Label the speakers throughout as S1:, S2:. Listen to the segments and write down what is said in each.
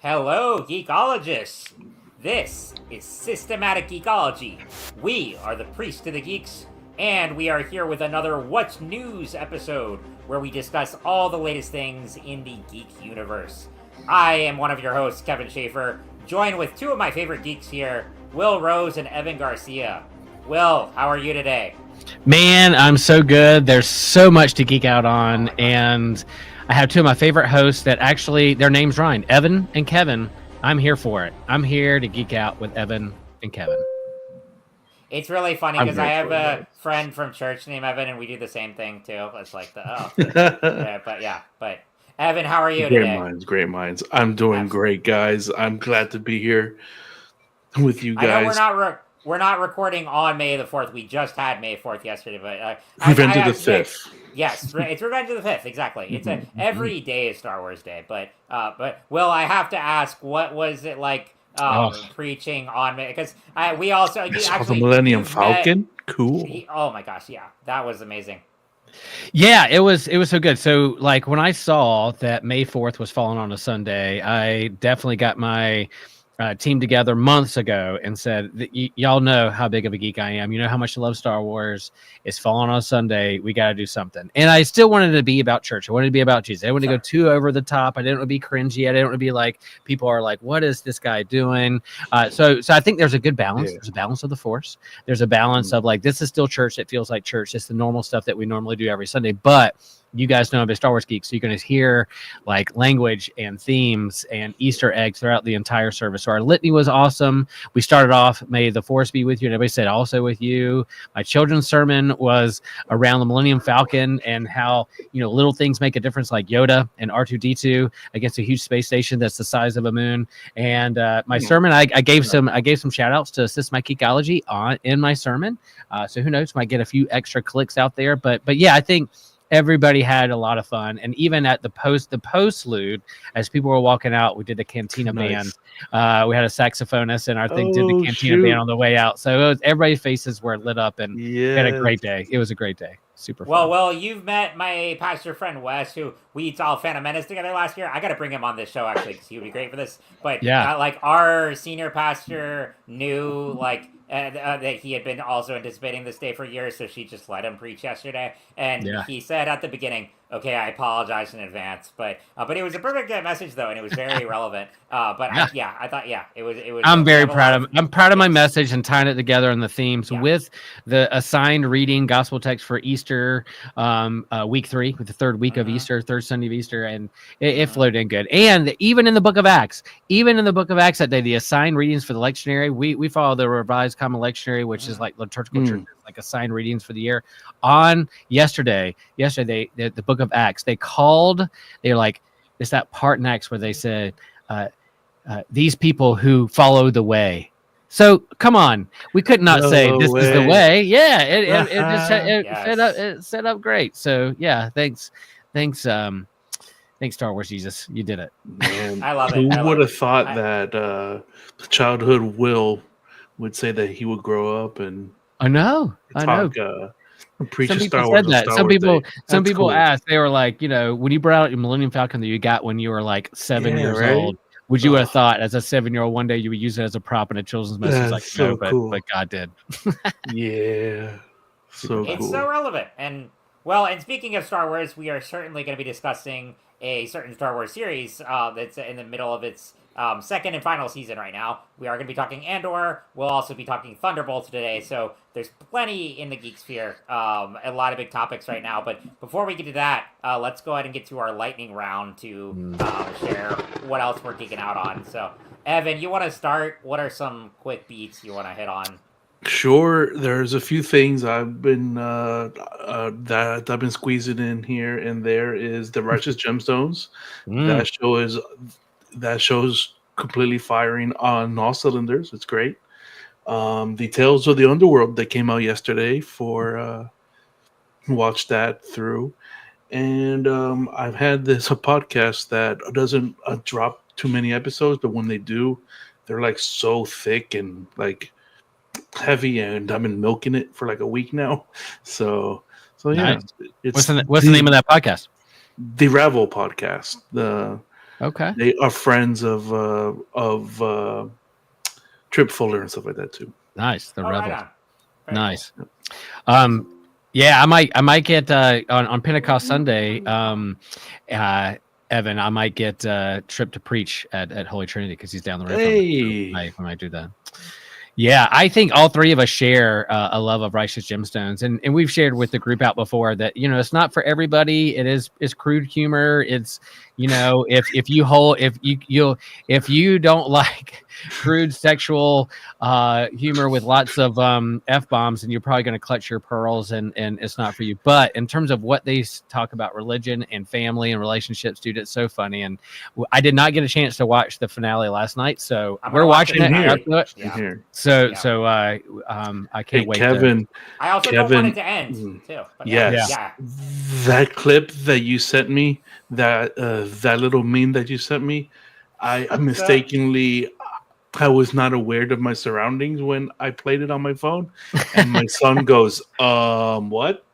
S1: Hello, geekologists! This is Systematic Geekology. We are the priests to the geeks, and we are here with another What's News episode where we discuss all the latest things in the geek universe. I am one of your hosts, Kevin Schaeffer, joined with two of my favorite geeks here, Will Rose and Evan Garcia. Will, how are you today?
S2: Man, I'm so good. There's so much to geek out on, and I have two of my favorite hosts that actually their names rhyme, Evan and Kevin. I'm here for it. I'm here to geek out with Evan and Kevin.
S1: It's really funny because I have a friend from church named Evan, and we do the same thing too. It's like but Evan, how are you today?
S3: Great minds. I'm doing great, guys. I'm glad to be here with you guys.
S1: I know we're not recording on May the 4th. We just had May 4th yesterday, but
S3: Revenge of the 5th.
S1: Yes, it's Revenge of the 5th, exactly. It's every day is Star Wars Day, but Will, I have to ask, what was it like preaching on May? Because we also
S3: the Millennium Falcon. Cool.
S1: Oh my gosh, yeah, that was amazing.
S2: Yeah, it was so good. So like when I saw that May 4th was falling on a Sunday, I definitely got my team together months ago and said, y'all know how big of a geek I am. You know how much I love Star Wars. It's falling on a Sunday. We got to do something. And I still wanted to be about church. I wanted to be about Jesus. I didn't want to go too over the top. I didn't want to be cringy. I didn't want to be like, people are like, what is this guy doing? So I think there's a good balance. There's a balance of the Force. There's a balance of like, this is still church. It feels like church. It's the normal stuff that we normally do every Sunday. But you guys know I'm a Star Wars geek, so you're going to hear like language and themes and Easter eggs throughout the entire service. So our litany was awesome. We started off, may the Force be with you, and everybody said also with you. My children's sermon was around the Millennium Falcon and how, little things make a difference, like Yoda and R2-D2 against a huge space station that's the size of a moon. And my sermon, I gave some shout outs to Systematic Geekology in my sermon. So who knows, might get a few extra clicks out there. But yeah, I think everybody had a lot of fun, and even at the postlude, as people were walking out, we did the Cantina band. We had a saxophonist, and our thing did the Cantina band on the way out. So everybody's faces were lit up, and we had a great day. It was a great day. Super fun.
S1: Well, you've met my pastor friend Wes, who we saw Phantom Menace together last year. I got to bring him on this show actually because he would be great for this. But yeah, like our senior pastor knew that he had been also anticipating this day for years, so she just let him preach yesterday. And he said at the beginning, "Okay, I apologize in advance," but it was a perfect message though, and it was very relevant. I thought it was.
S2: I'm very proud of my message and tying it together in the themes with the assigned reading gospel text for Easter, week 3, with the third week of Easter, third Sunday of Easter, and it flowed in good. And even in the Book of Acts, that day, the assigned readings for the lectionary, we follow the Revised Common Lectionary, which is like liturgical church, like assigned readings for the year. On yesterday, the Book of Acts, they're like, it's that part in Acts where they said, these people who follow the way. So come on, we could not say this is the way. Yeah, it set up great. So yeah, thanks, Star Wars Jesus, you did it.
S3: Man,
S1: I love it.
S3: Who would have thought that childhood Will would say that he would grow up and
S2: I know.
S3: preach
S2: some
S3: Star
S2: people
S3: Wars.
S2: Said that. Some people asked. They were like, when you brought out your Millennium Falcon that you got when you were like 7 years old, would you have thought as a 7-year-old one day you would use it as a prop in a children's message?
S3: That's so cool.
S2: But God did.
S3: Yeah, so
S1: it's
S3: cool.
S1: so relevant. And speaking of Star Wars, we are certainly going to be discussing a certain Star Wars series that's in the middle of its second and final season right now. We are going to be talking Andor. We'll also be talking Thunderbolts today. So there's plenty in the geek sphere. A lot of big topics right now. But before we get to that, let's go ahead and get to our lightning round to share what else we're geeking out on. So, Evan, you want to start? What are some quick beats you want to hit on?
S3: Sure, there's a few things I've been that I've been squeezing in here and there. Is the Righteous Gemstones. That show's completely firing on all cylinders. It's great. The Tales of the Underworld that came out yesterday for watch that through, and I've had a podcast that doesn't drop too many episodes, but when they do, they're like so thick and like heavy, and I've been milking it for like a week now. So yeah.
S2: Nice. What's the name of that podcast?
S3: The Ravel podcast.
S2: Okay.
S3: They are friends of Trip Fuller and stuff like that too.
S2: Nice. The
S1: Oh, right
S2: Rebels.
S1: on. Very
S2: Nice. Yeah, I might get on Pentecost Sunday. Evan, I might get Trip to preach at Holy Trinity because he's down the road from me. So
S3: Hey,
S2: I might do that. Yeah, I think all three of us share a love of Righteous Gemstones, and we've shared with the group out before that it's not for everybody. It's crude humor. It's if you don't like crude sexual humor with lots of f-bombs, then you're probably going to clutch your pearls, and it's not for you. But in terms of what they talk about religion and family and relationships, dude, it's so funny. And I did not get a chance to watch the finale last night, so we're watching it.
S3: here.
S2: Up to it.
S1: Yeah.
S3: Here.
S2: I can't wait.
S3: Kevin.
S1: I also don't want it to end too. But
S3: Yes.
S1: yeah.
S3: That clip that you sent me, that little meme that you sent me, I mistakenly. I was not aware of my surroundings when I played it on my phone, and my son goes, "What?"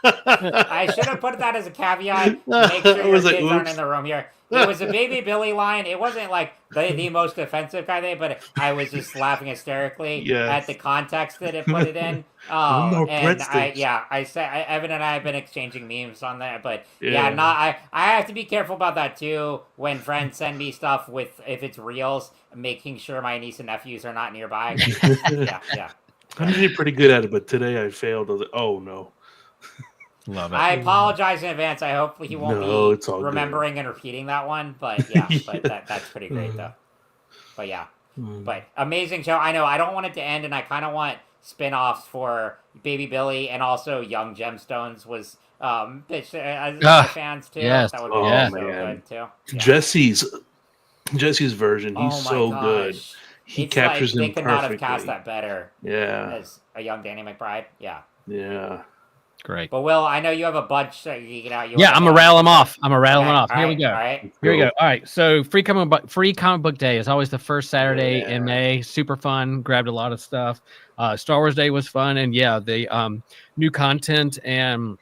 S1: I should have put that as a caveat. Make sure your
S3: like,
S1: kids aren't
S3: oops.
S1: in the room here. It was a Baby Billy line. It wasn't like the most offensive kind of thing, but I was just laughing hysterically at the context that it put it in.
S3: more
S1: And
S3: breadsticks.
S1: I said Evan and I have been exchanging memes on that, but I have to be careful about that too. When friends send me stuff with if it's reels, making sure my niece and nephews are not nearby. Yeah.
S3: I'm usually pretty good at it, but today I failed. I was like, oh no.
S2: Love it.
S1: I apologize in advance. I hope he won't
S3: it's all
S1: be remembering
S3: good.
S1: and repeating that one. But yeah, but that's pretty great though. But yeah, but amazing show. I know I don't want it to end, and I kind of want spin-offs for Baby Billy and also Young Gemstones was pitched as fans too.
S2: Yes.
S1: That would be so
S3: man.
S1: good too.
S3: Yeah. Jesse's version, he's so
S1: gosh.
S3: good. He
S1: It's
S3: captures
S1: like
S3: him
S1: they could
S3: perfectly.
S1: not have cast that better.
S3: Yeah.
S1: As a young Danny McBride. Yeah.
S3: Yeah.
S2: Great.
S1: But Will, I know you have a bunch that you can out.
S2: I'm gonna rattle them off. Here we go.
S1: All right.
S2: Here we go. All right. So free comic book day is always the first Saturday in May. Super fun. Grabbed a lot of stuff. Star Wars Day was fun, and the new content and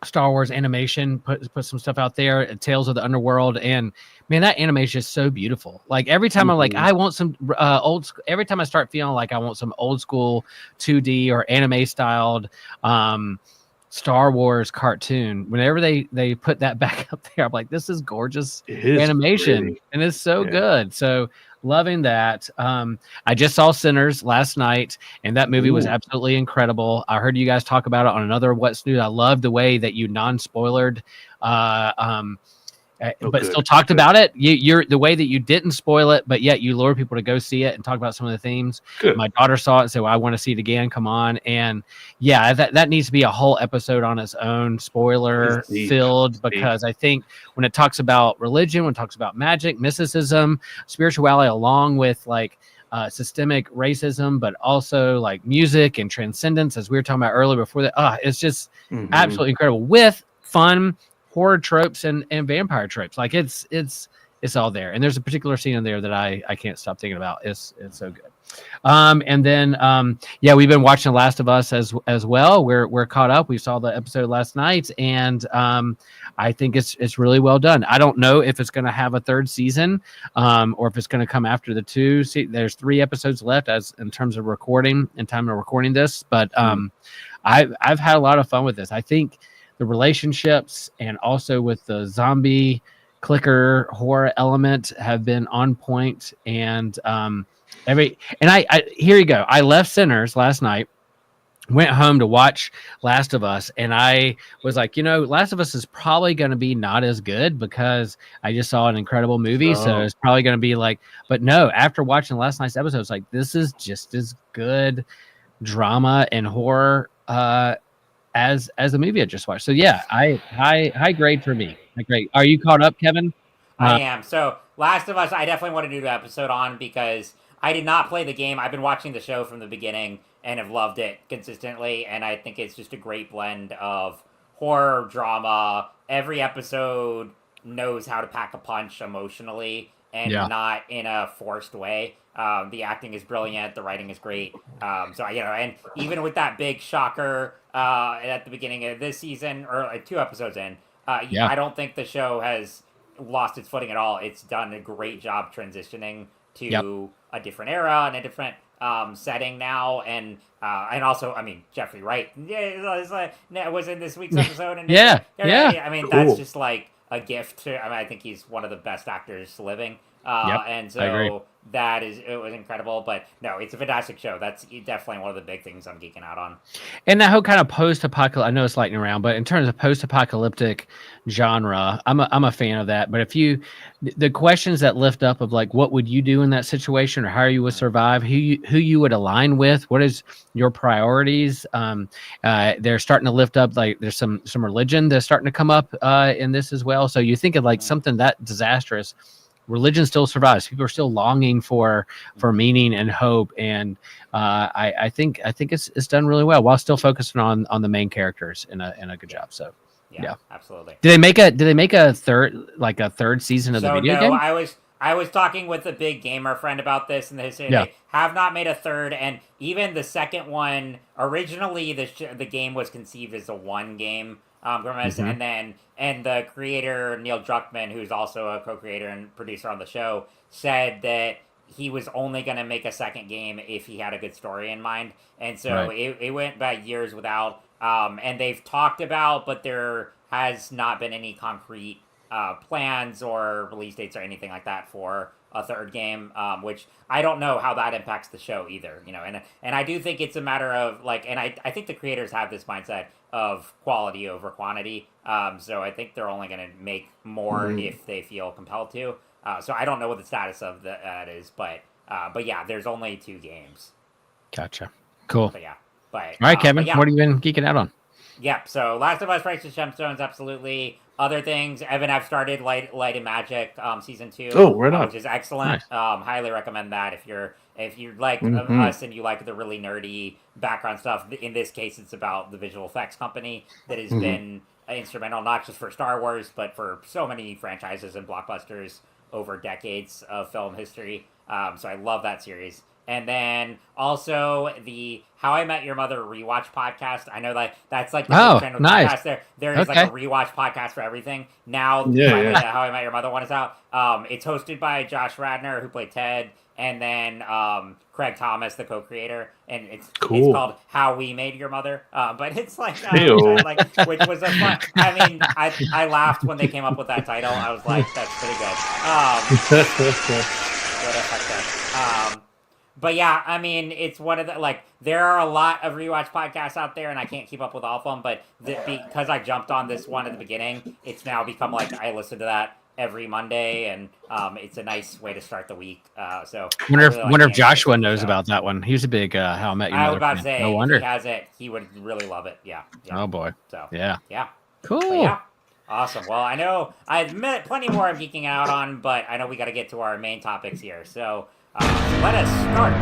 S2: Star Wars animation put some stuff out there. Tales of the Underworld, and man, that animation is so beautiful. Like every time I'm like, I want some every time I start feeling like I want some old school 2D or anime styled Star Wars cartoon, whenever they put that back up there, I'm like, this is gorgeous animation,
S3: pretty.
S2: And it's so good. So loving that. I just saw Sinners last night, and that movie was absolutely incredible. I heard you guys talk about it on another What's New. I love the way that you non-spoilered but still talked about it. You're the way that you didn't spoil it, but yet you lure people to go see it and talk about some of the themes.
S3: Good.
S2: My daughter saw it and said, well, I want to see it again. Come on. And that needs to be a whole episode on its own, spoiler filled, because I think when it talks about religion, when it talks about magic, mysticism, spirituality, along with like systemic racism, but also like music and transcendence, as we were talking about earlier before that, it's just absolutely incredible with fun horror tropes and vampire tropes. Like it's all there, and there's a particular scene in there that I can't stop thinking about. It's so good. And then we've been watching The Last of Us as well. We're caught up. We saw the episode last night, and I think it's really well done. I don't know if it's going to have a third season or if it's going to come after the two. See, there's 3 episodes left as in terms of recording and time of recording this, but I've had a lot of fun with this. I think the relationships and also with the zombie clicker horror element have been on point. And I here you go. I left Sinners last night, went home to watch Last of Us, and I was like, Last of Us is probably going to be not as good because I just saw an incredible movie. So it's probably going to be like, but no, after watching last night's episode, it's like, this is just as good drama and horror as the movie I just watched. So high grade for me. High grade. Are you caught up, Kevin?
S1: I am. So Last of Us, I definitely want to do an episode on because I did not play the game. I've been watching the show from the beginning and have loved it consistently. And I think it's just a great blend of horror, drama. Every episode knows how to pack a punch emotionally and not in a forced way. The acting is brilliant. The writing is great. And even with that big shocker at the beginning of this season, or 2 episodes in, I don't think the show has lost its footing at all. It's done a great job transitioning to a different era and a different setting now, and also, I mean, Jeffrey Wright was in this week's episode, and I mean,
S3: Cool.
S1: that's just like a gift to. I mean, I think he's one of the best actors living, and
S2: I agree.
S1: so it was incredible. But no, it's a fantastic show. That's definitely one of the big things I'm geeking out on.
S2: And that whole kind of post-apocalyptic, I know it's lightning around, but in terms of post-apocalyptic genre, I'm a fan of that. But the questions that lift up of like, what would you do in that situation, or how you would survive, who you would align with, what is your priorities? They're starting to lift up, like there's some religion that's starting to come up in this as well. So you think of like something that disastrous. Religion still survives. People are still longing for meaning and hope, and I think it's done really well while still focusing on the main characters in a good job. So yeah,
S1: absolutely.
S2: Did they make a third season of the video game?
S1: I was talking with a big gamer friend about this, and they say they have not made a third, and even the second one, originally the game was conceived as a one game premise, and the creator Neil Druckmann, who's also a co-creator and producer on the show, said that he was only going to make a second game if he had a good story in mind, and so it went by years without. And they've talked about, but there has not been any concrete plans or release dates or anything like that for a third game, which I don't know how that impacts the show either, and I do think it's a matter of like, and I think the creators have this mindset of quality over quantity, so I think they're only going to make more if they feel compelled to, so I don't know what the status of that is, but yeah, there's only 2 games.
S2: Gotcha. Cool.
S1: All
S2: right, Kevin, what have you been geeking out on?
S1: Yep. So Last of Us: Righteous Gemstones, absolutely. Other things, Evan, I've started Light and Magic season 2.
S3: Oh, right on.
S1: Which is excellent.
S3: Nice.
S1: Highly recommend that if you like us and you like the really nerdy background stuff. In this case, it's about the visual effects company that has been instrumental not just for Star Wars but for so many franchises and blockbusters over decades of film history. So I love that series. And then also the How I Met Your Mother rewatch podcast. I know that's like the channel
S2: nice.
S1: podcast. There is like a rewatch podcast for everything. Now the How I Met Your Mother one is out. It's hosted by Josh Radnor, who played Ted, and then Craig Thomas, the co-creator. And it's called How We Made Your Mother. But it's like, which was a fun. I mean, I laughed when they came up with that title. I was like, that's pretty good. What the heck? But yeah, I mean, it's one of the, like, there are a lot of rewatch podcasts out there, and I can't keep up with all of them, but because I jumped on this one at the beginning, it's now become, like, I listen to that every Monday, and it's a nice way to start the week. So
S2: wonder if Joshua knows about that one. He's a big How I Met Your Mother
S1: I was about to
S2: fan.
S1: say,
S2: No wonder.
S1: if he has it, he would really love it. Yeah.
S2: Oh, boy.
S1: So
S2: yeah.
S1: Cool.
S2: But
S1: yeah. Awesome. Well, I know I've met plenty more I'm geeking out on, but I know we got to get to our main topics here. So let us start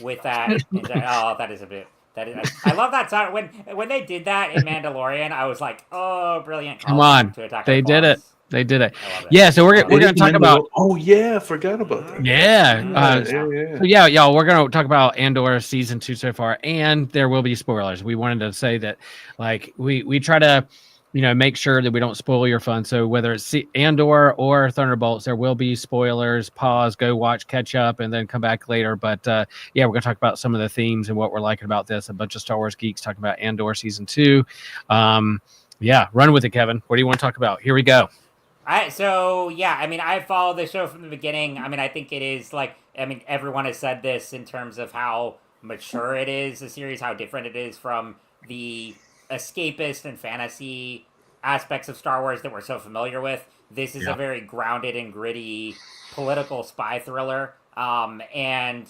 S1: with that. That is a bit. I love that sound. When they did that in Mandalorian, I was like, oh, brilliant!
S2: Come on, they did it. They did it. Yeah, so we're going to talk about.
S3: Oh yeah, I forgot about that.
S2: Yeah, So yeah, y'all, we're going to talk about Andor season 2 so far, and there will be spoilers. We wanted to say that, like, we try to, make sure that we don't spoil your fun. So whether it's Andor or Thunderbolts, there will be spoilers. Pause, go watch, catch up, and then come back later. But yeah, we're going to talk about some of the themes and what we're liking about this. A bunch of Star Wars geeks talking about Andor season 2. Yeah, run with it, Kevin. What do you want to talk about? Here we go.
S1: So yeah, I mean, I followed the show from the beginning. I mean, I think it is like, I mean, everyone has said this in terms of how mature it is, the series, how different it is from the escapist and fantasy aspects of Star Wars that we're so familiar with. This is a very grounded and gritty political spy thriller. And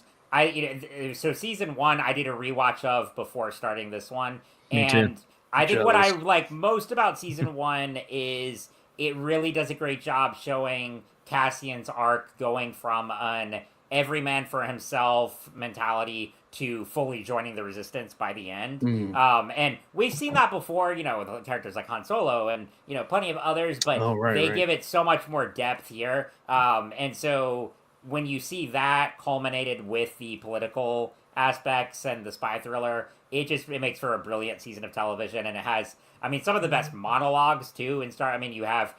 S1: so season 1, I did a rewatch of before starting this one.
S2: Me too.
S1: I think what I like most about season 1 is it really does a great job showing Cassian's arc going from an every man for himself mentality to fully joining the Resistance by the end. And we've seen that before, with characters like Han Solo and, plenty of others, but they give it so much more depth here. And so when you see that culminated with the political aspects and the spy thriller, it makes for a brilliant season of television, and it has, I mean, some of the best monologues too in Star. I mean, you have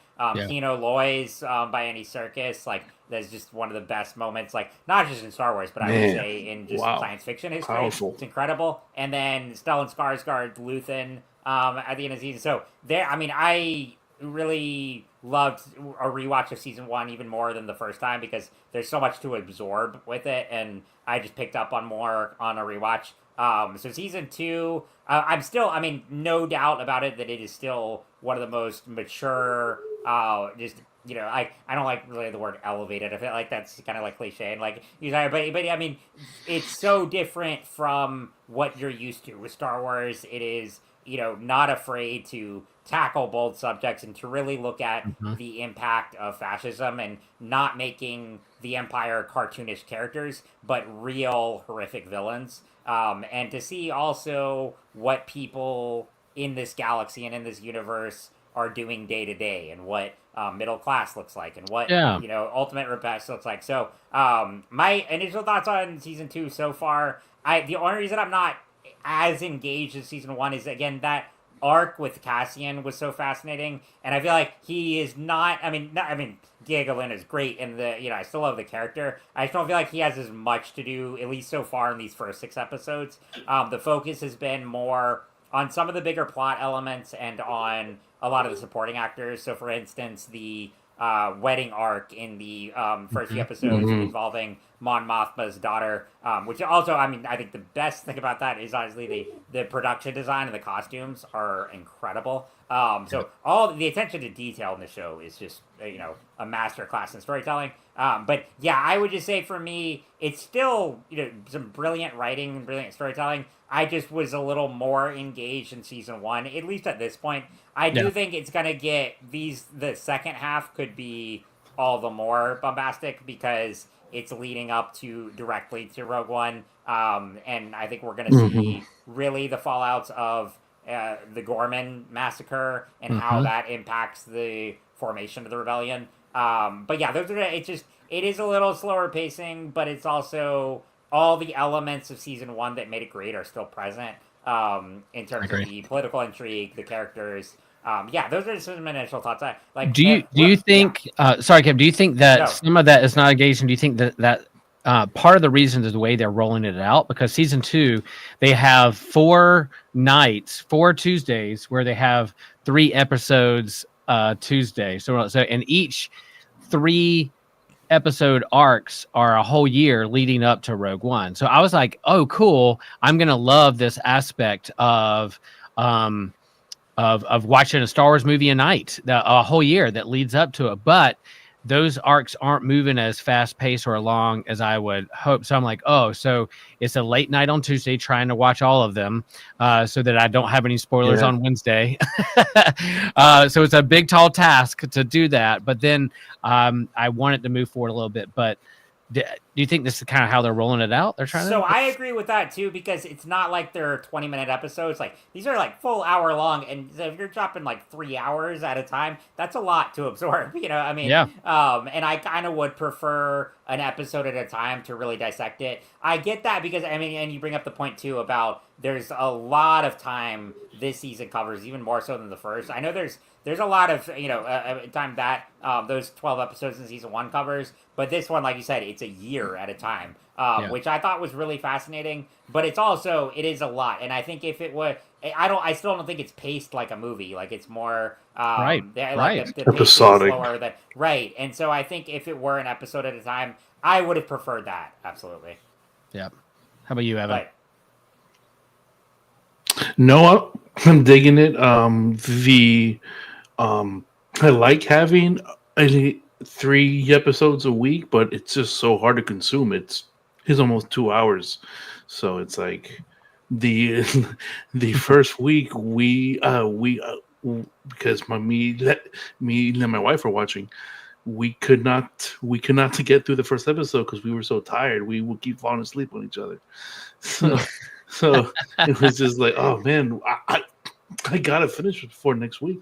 S1: Kino Loy's by Andy Serkis, like that's just one of the best moments, like not just in Star Wars, but I would say in just science fiction history.
S3: Powerful.
S1: It's incredible. And then Stellan Skarsgård, Luthen at the end of the season. So there, I mean, I really loved a rewatch of season 1 even more than the first time because there's so much to absorb with it, and I just picked up on more on a rewatch. So season 2, I'm still, I mean, no doubt about it that it is still one of the most mature, just, you know, I don't like really the word elevated. I feel like that's kind of like cliche and like, but I mean, it's so different from what you're used to with Star Wars. It is, you know, not afraid to tackle bold subjects and to really look at the impact of fascism and not making the Empire cartoonish characters, but real horrific villains. And to see also what people in this galaxy and in this universe are doing day to day and what middle class looks like and what, you know, ultimate repast looks like. So my initial thoughts on season 2 so far, the only reason I'm not as engaged as season 1 is, again, that arc with Cassian was so fascinating, and I feel like he is not. I mean, Diego Luna is great, and I still love the character. I just don't feel like he has as much to do, at least so far in these first 6 episodes. The focus has been more on some of the bigger plot elements and on a lot of the supporting actors. So, for instance, the wedding arc in the first few episodes involving Mon Mothma's daughter, which also, I mean, I think the best thing about that is honestly the production design and the costumes are incredible. So all the attention to detail in the show is just, a masterclass in storytelling. But yeah, I would just say for me, it's still, some brilliant writing and brilliant storytelling. I just was a little more engaged in season 1, at least at this point. I do think it's going to get the second half could be all the more bombastic because it's leading up directly to Rogue One. And I think we're going to see really the fallouts of the Gorman massacre and how that impacts the formation of the rebellion. But yeah, it is a little slower pacing, but it's also all the elements of season 1 that made it great are still present in terms of the political intrigue, the characters. Those are some initial thoughts.
S2: Do you think? Sorry, Kev. Do you think that some of that is not engaging? Do you think that part of the reason is the way they're rolling it out? Because season 2, they have 4 Tuesdays where they have 3 episodes Tuesday. So and each 3 episode arcs are a whole year leading up to Rogue One. So I was like, oh, cool. I'm gonna love this aspect of watching a Star Wars movie a night, a whole year that leads up to it. But those arcs aren't moving as fast paced or along as I would hope. So I'm like, oh, so it's a late night on Tuesday trying to watch all of them so that I don't have any spoilers on Wednesday. So it's a big, tall task to do that. But then I want it to move forward a little bit. But do you think this is kind of how they're rolling it out? They're trying.
S1: So I agree with that too, because it's not like they're 20-minute episodes. Like these are like full hour long, and if you're dropping like 3 hours at a time, that's a lot to absorb. And I kind of would prefer an episode at a time to really dissect it. I get that because and you bring up the point too about there's a lot of time this season covers, even more so than the first. I know there's a lot of time that those 12 episodes in season 1 covers, but this one, like you said, it's a year at a time, which I thought was really fascinating. But it is a lot, and I think if it were, I still don't think it's paced like a movie. Like it's more
S2: right.
S1: The
S3: episodic,
S1: slower right. And so I think if it were an episode at a time, I would have preferred that absolutely.
S2: Yeah. How about you, Evan?
S3: No, I'm digging it. I like having 3 episodes a week, but it's just so hard to consume. It's almost 2 hours, so it's like the first week we because me and my wife were watching. We could not get through the first episode because we were so tired. We would keep falling asleep on each other. So it was just like, oh man, I gotta finish it before next week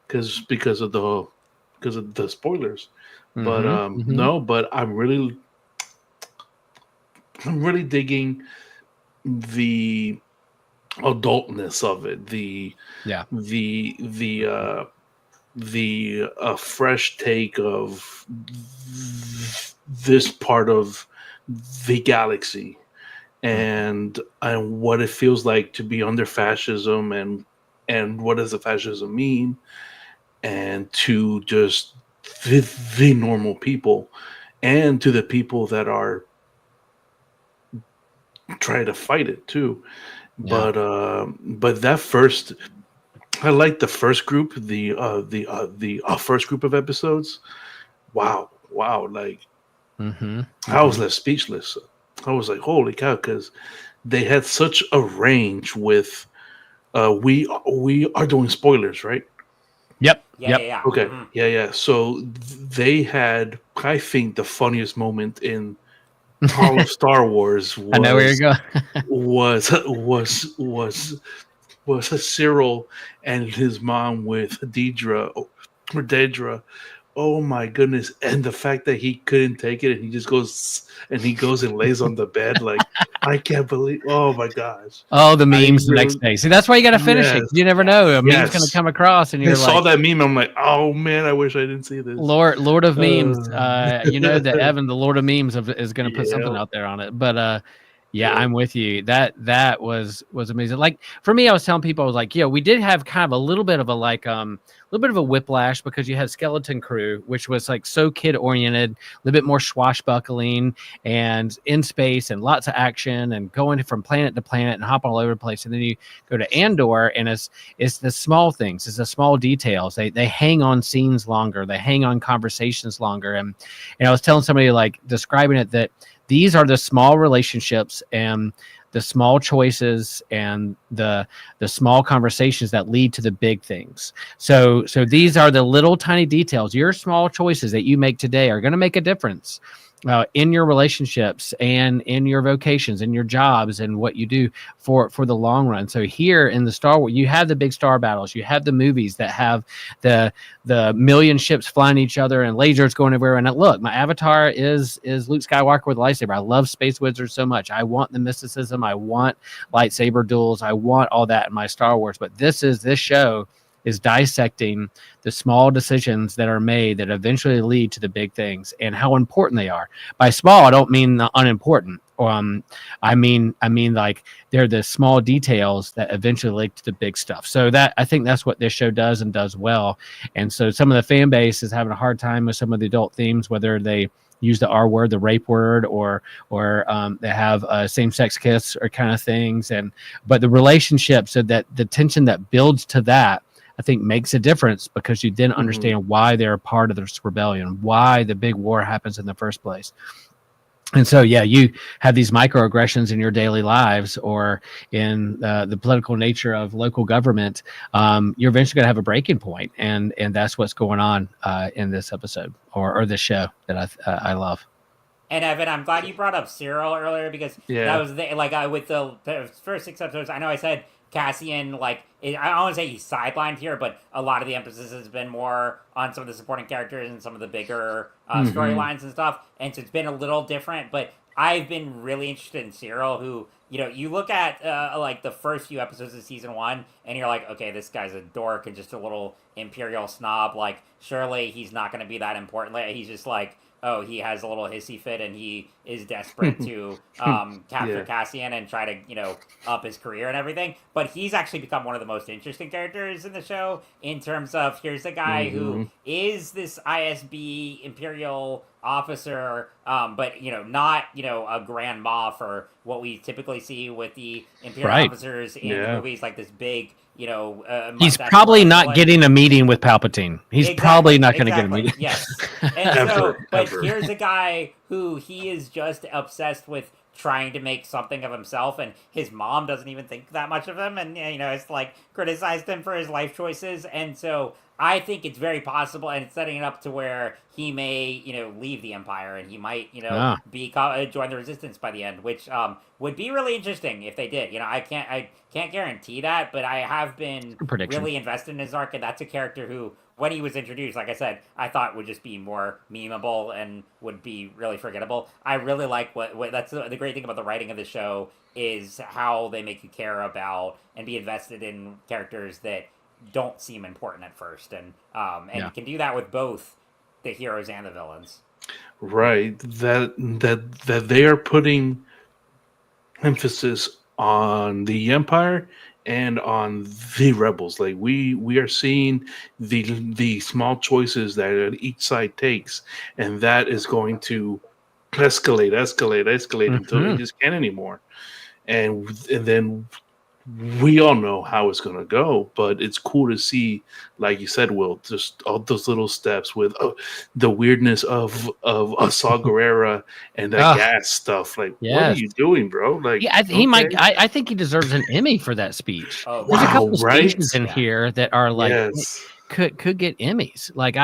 S3: because of the spoilers. But no, but I'm really digging the adultness of it,
S2: Yeah.
S3: the fresh take of this part of the galaxy, and what it feels like to be under fascism, and what does the fascism mean, and to just the normal people, and to the people that are trying to fight it too.
S2: Yeah.
S3: But that first, I like the first group, the first group of episodes. Wow, like
S2: Mm-hmm.
S3: I was left speechless. I was like, holy cow, because they had such a range with. We are doing spoilers, right?
S2: Yep.
S1: Yeah, yeah,
S2: Yep.
S1: yeah.
S3: Okay,
S1: Mhm.
S3: yeah. So they had, I think, the funniest moment in all of Star Wars
S2: I know where you're going.
S3: was was was was Cyril and his mom with Deidre. Oh my goodness! And the fact that he couldn't take it, and he goes and lays on the bed, like I can't believe. Oh my gosh!
S2: Oh, the
S3: I
S2: memes the next
S3: really,
S2: day. See, that's why you got to finish it.
S3: yes,
S2: You never know. A
S1: Yes.
S2: meme's going to
S3: yes.
S2: come across, and
S3: I
S2: you're
S3: saw
S2: like,
S3: that meme. I'm like, oh man, I wish I didn't see this.
S2: Lord of memes. You know that
S3: Uh,
S2: Evan, the Lord of memes, is going to put something
S3: yeah,
S2: out there on it. But yeah,
S3: yeah.
S2: I'm with you. That was amazing. Like for me, I was telling people, I was like, yeah, we did have kind of a little bit of a little bit of a whiplash because you had Skeleton Crew, which was like so kid oriented, a little bit more swashbuckling and in space and lots of action and going from planet to planet and hopping all over the place. And then you go to Andor, and it's the small things, it's the small details. They hang on scenes longer, they hang on conversations longer. And I was telling somebody, like, describing it, that these are the small relationships and the small choices and the small conversations that lead to the big things. So these are the little tiny details. Your small choices that you make today are going to make a difference in your relationships and in your vocations and your jobs and what you do for the long run. So here in the Star Wars, you have the big star battles, you have the movies that have the million ships flying each other and lasers going everywhere. And look, my avatar is Luke Skywalker with a lightsaber. I love space wizards so much. I want the mysticism, I want lightsaber duels, I want all that in my Star Wars. But this show is dissecting the small decisions that are made that eventually lead to the big things and how important they are. By small, I don't mean unimportant. I mean like they're the small details that eventually lead to the big stuff. So that, I think that's what this show does and does well. And so some of the fan base is having a hard time with some of the adult themes, whether they use the R word, the rape word, or they have same-sex kiss or kind of things. But the relationships, so that the tension that builds to that, I think makes a difference, because you then understand why they're a part of this rebellion, why the big war happens in the first place. And so, yeah, you have these microaggressions in your daily lives or in the political nature of local government. You're eventually going to have a breaking point, and that's what's going on in this episode or this show that I love.
S1: And Evan, I'm glad you brought up Cyril earlier, because that
S3: Yeah.
S1: was with the first 6 episodes. I know I said Cassian, like, I don't want to say he's sidelined here, but a lot of the emphasis has been more on some of the supporting characters and some of the bigger storylines and stuff. And so it's been a little different, but I've been really interested in Cyril, who, you look at like the first few episodes of season 1, and you're like, okay, this guy's a dork and just a little imperial snob. Like, surely he's not going to be that important. Like, he's just like, oh, he has a little hissy fit and he is desperate to capture
S3: Yeah.
S1: Cassian and try to, up his career and everything. But he's actually become one of the most interesting characters in the show, in terms of, here's a guy who is this ISB Imperial officer, but, not, a Grand Moff or what we typically see with the Imperial
S2: Right.
S1: officers in the
S3: Yeah.
S1: movies, like this big,
S2: He's probably not getting a meeting with Palpatine. He's probably not going to get a meeting.
S1: Yes. And but here's a guy who he is just obsessed with trying to make something of himself, and his mom doesn't even think that much of him, and it's like criticized him for his life choices. And so I think it's very possible, and it's setting it up to where he may, leave the Empire, and he might,
S2: Ah,
S1: join the Resistance by the end, which would be really interesting if they did. I can't guarantee that, but I have been
S2: good prediction.
S1: really invested in his arc, and that's a character who, when he was introduced, like I said, I thought would just be more memeable and would be really forgettable. I really like what that's the great thing about the writing of the show is how they make you care about and be invested in characters that don't seem important at first, and you can do that with both the heroes and the villains.
S3: Right. That they are putting emphasis on the Empire and on the rebels. Like we are seeing the small choices that each side takes, and that is going to escalate until they
S2: Mhm.
S3: just can't anymore. And then we all know how it's going to go, but it's cool to see, like you said, Will, just all those little steps with the weirdness of a Saw Gerrera and that
S2: Ah,
S3: gas stuff. Like, what are
S2: yes.
S3: you doing, bro? Like,
S2: Yeah, he might.
S3: okay,
S2: I think he deserves an Emmy for that speech.
S1: Oh
S2: There's a
S1: god,
S3: wow,
S2: couple
S3: right?
S2: speeches in
S1: yeah.
S2: here that are like
S3: Yes.
S2: could get Emmys. Like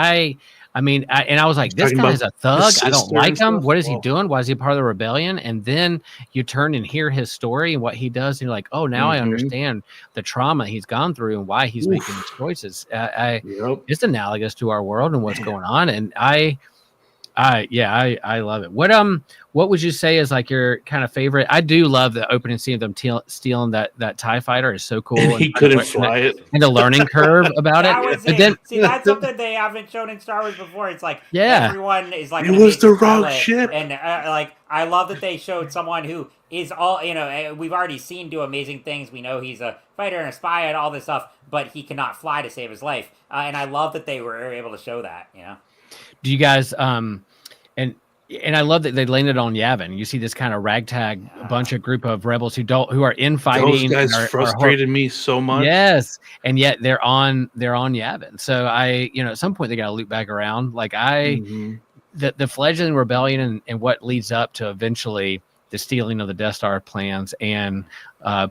S2: I mean, I was like, this
S3: Talking
S2: guy is
S3: about
S2: a
S3: the
S2: thug. I don't
S3: sister and
S2: like him.
S3: stuff.
S2: What is he
S3: Wow.
S2: doing? Why is he part of the rebellion? And then you turn and hear his story and what he does, and you're like, oh, now I
S3: Mm-hmm.
S2: understand the trauma he's gone through and why he's making these
S3: Oof.
S2: choices.
S3: Yep.
S2: It's analogous to our world and what's
S3: Man.
S2: going on, and I love it. What would you say is like your kind of favorite? I do love the opening scene of them stealing that TIE fighter is so cool,
S3: And he couldn't fly it.
S2: and the learning curve about it.
S1: That was
S2: But
S1: it.
S2: then
S1: See, that's something they haven't shown in Star Wars before. It's like
S2: yeah,
S1: everyone is like
S3: It
S1: an
S3: was the
S1: amazing
S3: wrong
S1: pilot,
S3: ship.
S1: and like I love that they showed someone who is all we've already seen do amazing things. We know he's a fighter and a spy and all this stuff, but he cannot fly to save his life. And I love that they were able to show that.
S2: do you guys and I love that they landed on Yavin. You see this kind of ragtag bunch of group of rebels who are
S3: Those
S2: infighting.
S3: guys
S2: Are
S3: frustrated me so much.
S2: yes, and yet they're on Yavin. So at some point they got to loop back around. Like
S3: Mhm.
S2: the fledgling rebellion and what leads up to eventually the stealing of the Death Star plans and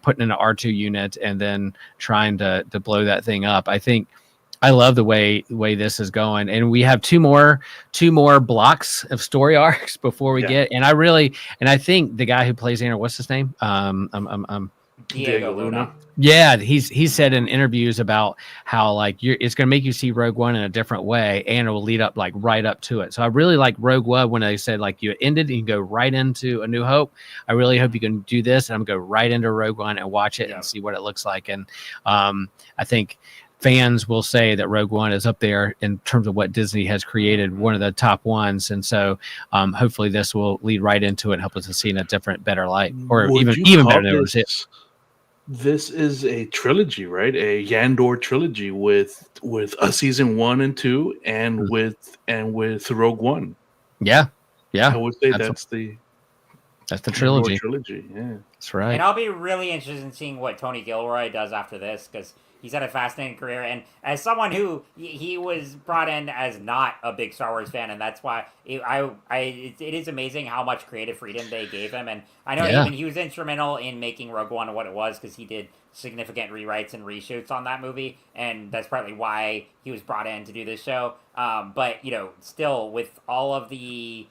S2: putting in an R2 unit and then trying to blow that thing up. I think I love the way this is going, and we have two more blocks of story arcs before we get. And I think the guy who plays Andor, what's his name?
S1: Diego Luna.
S2: Yeah, he said in interviews about how like it's going to make you see Rogue One in a different way, and it will lead up like right up to it. So I really like Rogue One when they said like you ended and you go right into A New Hope. I really hope you can do this, and I'm going to go right into Rogue One and watch it and see what it looks like. And I think fans will say that Rogue One is up there in terms of what Disney has created, one of the top ones. And so hopefully this will lead right into it and help us to see in a different, better light, or
S3: Would you
S2: even
S3: call
S2: better than it.
S3: this is a trilogy, right? A Yandor trilogy with a season 1 and 2 and with Rogue One.
S2: Yeah.
S3: I would say
S2: that's
S3: the
S2: trilogy.
S3: trilogy. Yeah.
S2: That's right.
S1: And I'll be really interested in seeing what Tony Gilroy does after this, because he's had a fascinating career. And as someone who he was brought in as not a big Star Wars fan, and that's why it is amazing how much creative freedom they gave him. And I know even he was instrumental in making Rogue One what it was, because he did significant rewrites and reshoots on that movie, and that's partly why he was brought in to do this show. But still with all of the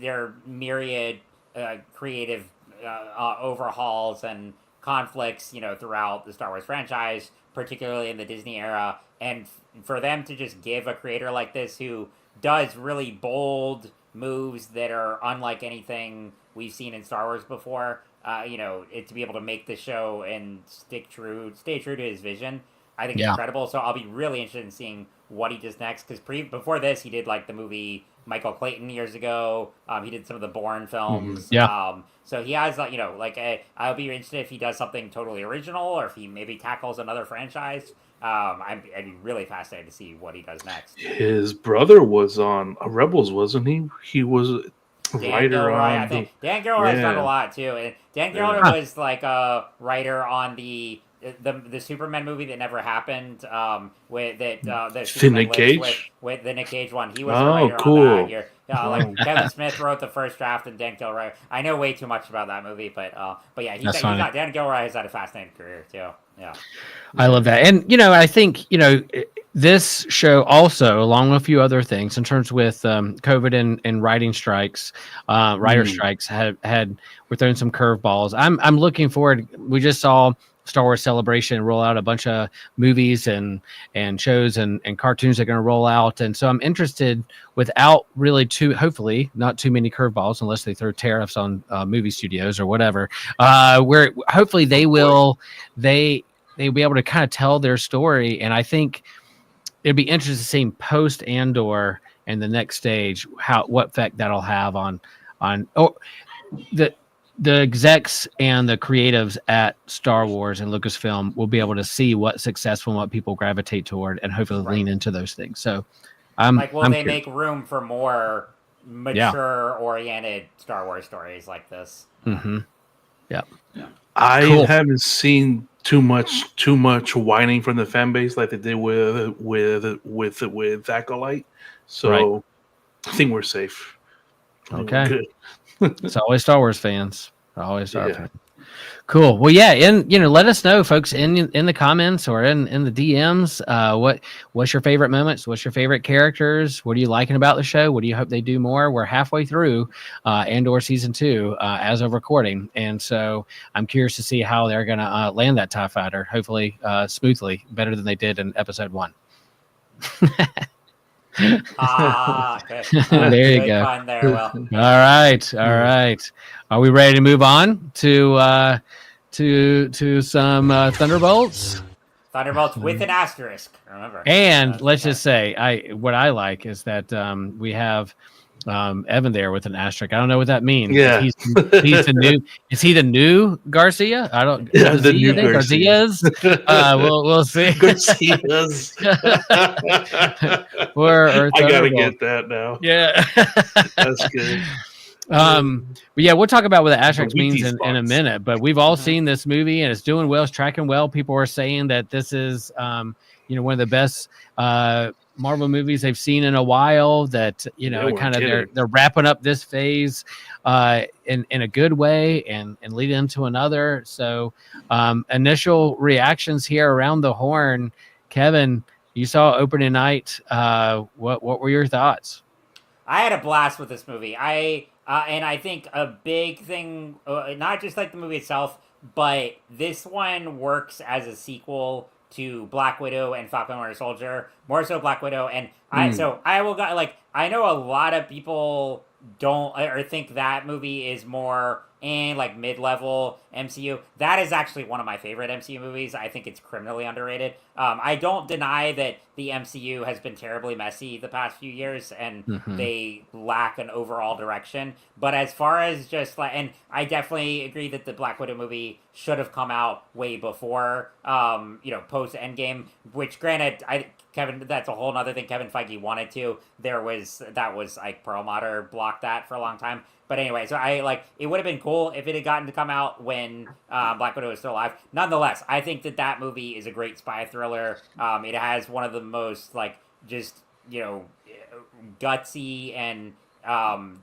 S1: their myriad creative overhauls and conflicts, throughout the Star Wars franchise, particularly in the Disney era, and for them to just give a creator like this who does really bold moves that are unlike anything we've seen in Star Wars before, it to be able to make the show and stay true to his vision, I think is incredible. So I'll be really interested in seeing what he does next, because before this he did like the movie Michael Clayton years ago. He did some of the Bourne films. So he has I'll be interested if he does something totally original, or if he maybe tackles another franchise. I'd be really fascinated to see what he does next.
S3: His brother was on Rebels, wasn't he? He was a writer on.
S1: I think Dan Gilroy's done a lot too, and Dan Gilroy was like a writer on the Superman movie that never happened, with
S3: the Nick Cage
S1: with the Nick Cage one. He was a writer on that. Like Kevin Smith wrote the first draft, and Dan Gilroy. I know way too much about that movie, but yeah, Dan Gilroy has had a fascinating career too. Yeah,
S2: I love that, and I think This show also, along with a few other things, in terms with COVID and writing strikes, writer strikes we're throwing some curveballs. I'm looking forward. We just saw Star Wars Celebration roll out a bunch of movies and shows and cartoons that are going to roll out, and so I'm interested without really hopefully not too many curveballs unless they throw tariffs on movie studios or whatever. Where hopefully they'll be able to kind of tell their story, and I think it'd be interesting to see post Andor and the next stage what effect that'll have on the execs and the creatives at Star Wars and Lucasfilm will be able to see what's successful and what people gravitate toward and hopefully lean into those things. So
S1: will they make room for more mature oriented Star Wars stories like this?
S2: Mm-hmm. Yeah.
S3: I haven't seen too much whining from the fan base like they did with Acolyte. So I think we're safe.
S2: Okay. It's always Star Wars fans. Always Star Wars fans. Cool. Well, yeah, and let us know, folks, in the comments or in the DMs. What's your favorite moments? What's your favorite characters? What are you liking about the show? What do you hope they do more? We're halfway through Andor season 2 as of recording, and so I'm curious to see how they're going to land that TIE fighter. Hopefully, smoothly, better than they did in episode 1.
S1: Good.
S2: There you go.
S1: Fun there, Will.
S2: All right. Are we ready to move on to some Thunderbolts?
S1: Thunderbolts with an asterisk. Remember.
S2: And let's just say, what I like is that we have Evan there with an asterisk. I don't know what that means.
S3: Yeah,
S2: he's the new. Is he the new Garcia? I don't.
S3: Yeah, the new
S2: Garcia's. We'll see.
S3: Garcia's. I gotta get that now.
S2: Yeah,
S3: that's good.
S2: But yeah, we'll talk about what the asterisk means in a minute. But we've all seen this movie, and it's doing well. It's tracking well. People are saying that this is, one of the best Marvel movies they've seen in a while. That they're wrapping up this phase in a good way and leading into another. So initial reactions here around the horn. Kevin, you saw opening night. What were your thoughts?
S1: I had a blast with this movie. And I think a big thing, not just like the movie itself, but this one works as a sequel to Black Widow and Falcon Winter Soldier. More so Black Widow. And I know a lot of people don't or think that movie is more mid-level MCU. That is actually one of my favorite MCU movies. I think it's criminally underrated. I don't deny that the MCU has been terribly messy the past few years and they lack an overall direction. But as far as and I definitely agree that the Black Widow movie should have come out way before, post Endgame, which granted, Kevin, that's a whole nother thing. Kevin Feige wanted to. That was Perlmutter blocked that for a long time. But anyway, so it would have been cool if it had gotten to come out when Black Widow was still alive. Nonetheless, I think that movie is a great spy thriller. It has one of the most gutsy and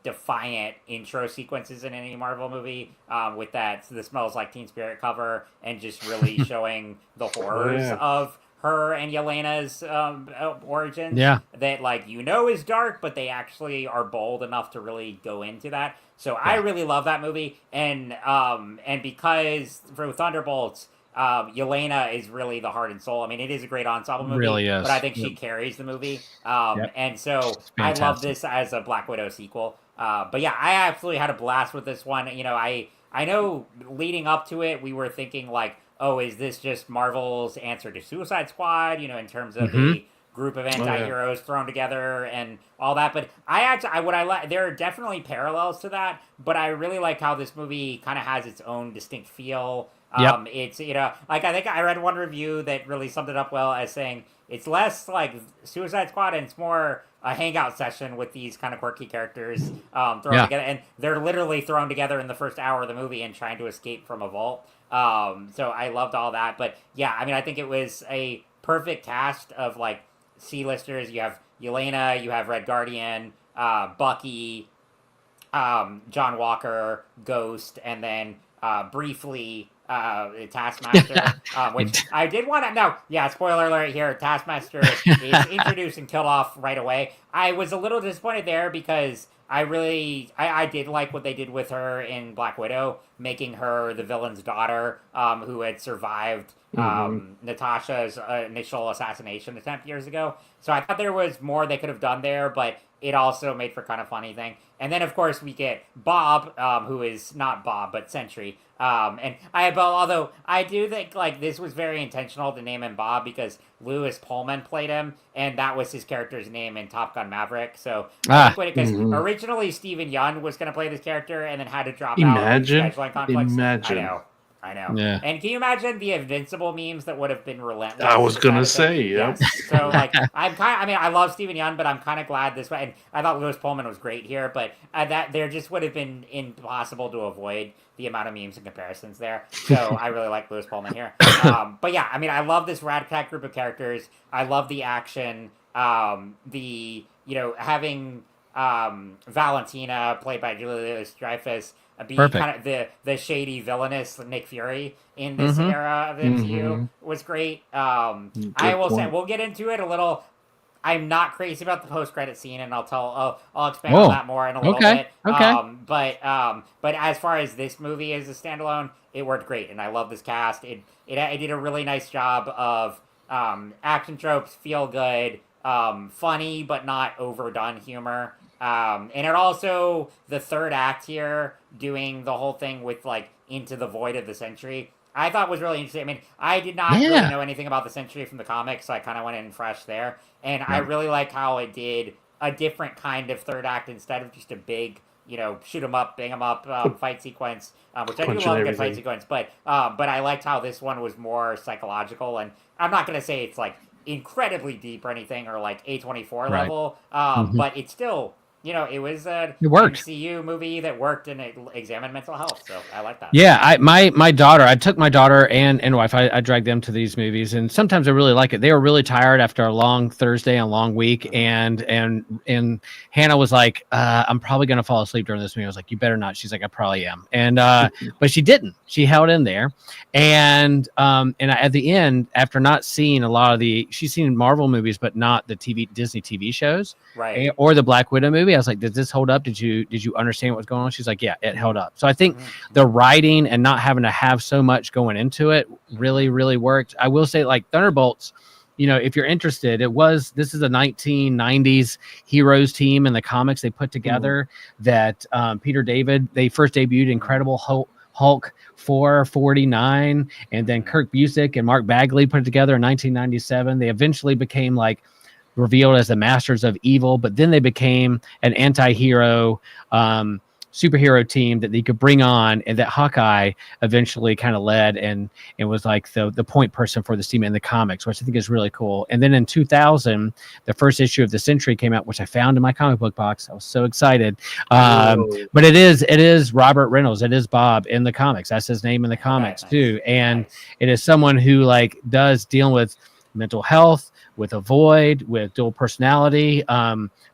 S1: defiant intro sequences in any Marvel movie, with the Smells Like Teen Spirit cover and just really showing the horrors of her and Yelena's origins.
S2: Yeah.
S1: That is dark, but they actually are bold enough to really go into that. So I really love that movie, and because for Thunderbolts, Yelena is really the heart and soul. I mean, it is a great ensemble movie,
S2: really is.
S1: But I think she carries the movie. And so I love this as a Black Widow sequel. But yeah, I absolutely had a blast with this one. I know leading up to it, we were thinking oh, is this just Marvel's answer to Suicide Squad, in terms of the group of anti-heroes thrown together and all that. But there are definitely parallels to that, but I really like how this movie kind of has its own distinct feel. It's, I think I read one review that really summed it up well as saying it's less like Suicide Squad and it's more a hangout session with these kind of quirky characters thrown together. And they're literally thrown together in the first hour of the movie and trying to escape from a vault. So I loved all that. But yeah, I mean, I think it was a perfect cast of C-listers. You have Yelena, you have Red Guardian, Bucky, John Walker, Ghost, and then briefly Taskmaster, which I did want to know. Yeah, spoiler alert here. Taskmaster is introduced and killed off right away. I was a little disappointed there because I did like what they did with her in Black Widow, making her the villain's daughter, who had survived Natasha's initial assassination attempt years ago. So I thought there was more they could have done there, but it also made for kind of funny thing. And then, of course, we get Bob, who is not Bob, but Sentry. Although I do think like this was very intentional to name him Bob because Lewis Pullman played him, and that was his character's name in Top Gun Maverick. So because originally Steven Yeun was going to play this character and then had to drop out due to scheduling conflicts. I know.
S2: Yeah.
S1: And can you imagine the Invincible memes that would have been relentless?
S3: I was gonna say, yeah.
S1: Yes. So like, I love Steven Yeun, but I'm kind of glad this way. And I thought Lewis Pullman was great here, but that there just would have been impossible to avoid the amount of memes and comparisons there. So I really like Lewis Pullman here. But yeah, I mean, I love this ragtag group of characters. I love the action. Having Valentina played by Julia Louis-Dreyfus. Be kind of the shady villainous Nick Fury in this era of the MCU was great. I will say we'll get into it a little. I'm not crazy about the post-credit scene, and I'll expand on that more in a little bit.
S2: Okay.
S1: But as far as this movie as a standalone, it worked great, and I love this cast. It did a really nice job of action tropes, feel good, funny but not overdone humor. And it also, the third act here, doing the whole thing with, like, Into the Void of the Century, I thought was really interesting. I mean, I did not really know anything about the Century from the comics, so I kind of went in fresh there. And I really like how it did a different kind of third act instead of just a big, shoot 'em up, bang 'em up fight sequence, which I do love a good fight sequence. But I liked how this one was more psychological. And I'm not going to say it's, like, incredibly deep or anything, or, like, A24 level, but it's still... it was an MCU movie that worked and it examined mental health, so I like that.
S2: Yeah, my daughter, I took my daughter and wife, I dragged them to these movies, and sometimes I really like it. They were really tired after a long Thursday and long week, and Hannah was like, I'm probably going to fall asleep during this movie. I was like, you better not. She's like, I probably am. And but she didn't. She held in there. And at the end, after not seeing a lot of she's seen Marvel movies, but not the Disney TV shows,
S1: right,
S2: or the Black Widow movie. I was like, did this hold up? Did you understand what was going on? She's like, yeah, it held up. So I think the writing and not having to have so much going into it really, really worked. I will say, like, Thunderbolts, if you're interested, this is a 1990s heroes team in the comics they put together that Peter David, they first debuted Incredible Hulk 449, and then Kirk Busiek and Mark Bagley put it together in 1997. They eventually became revealed as the Masters of Evil, but then they became an anti-hero superhero team that they could bring on, and that Hawkeye eventually kind of led and was like the point person for this team in the comics, which I think is really cool. And then in 2000, the first issue of the Century came out, which I found in my comic book box. I was so excited. But it is Robert Reynolds. It is Bob in the comics. That's his name in the comics too. And it is someone who does deal with mental health, with a void, with dual personality,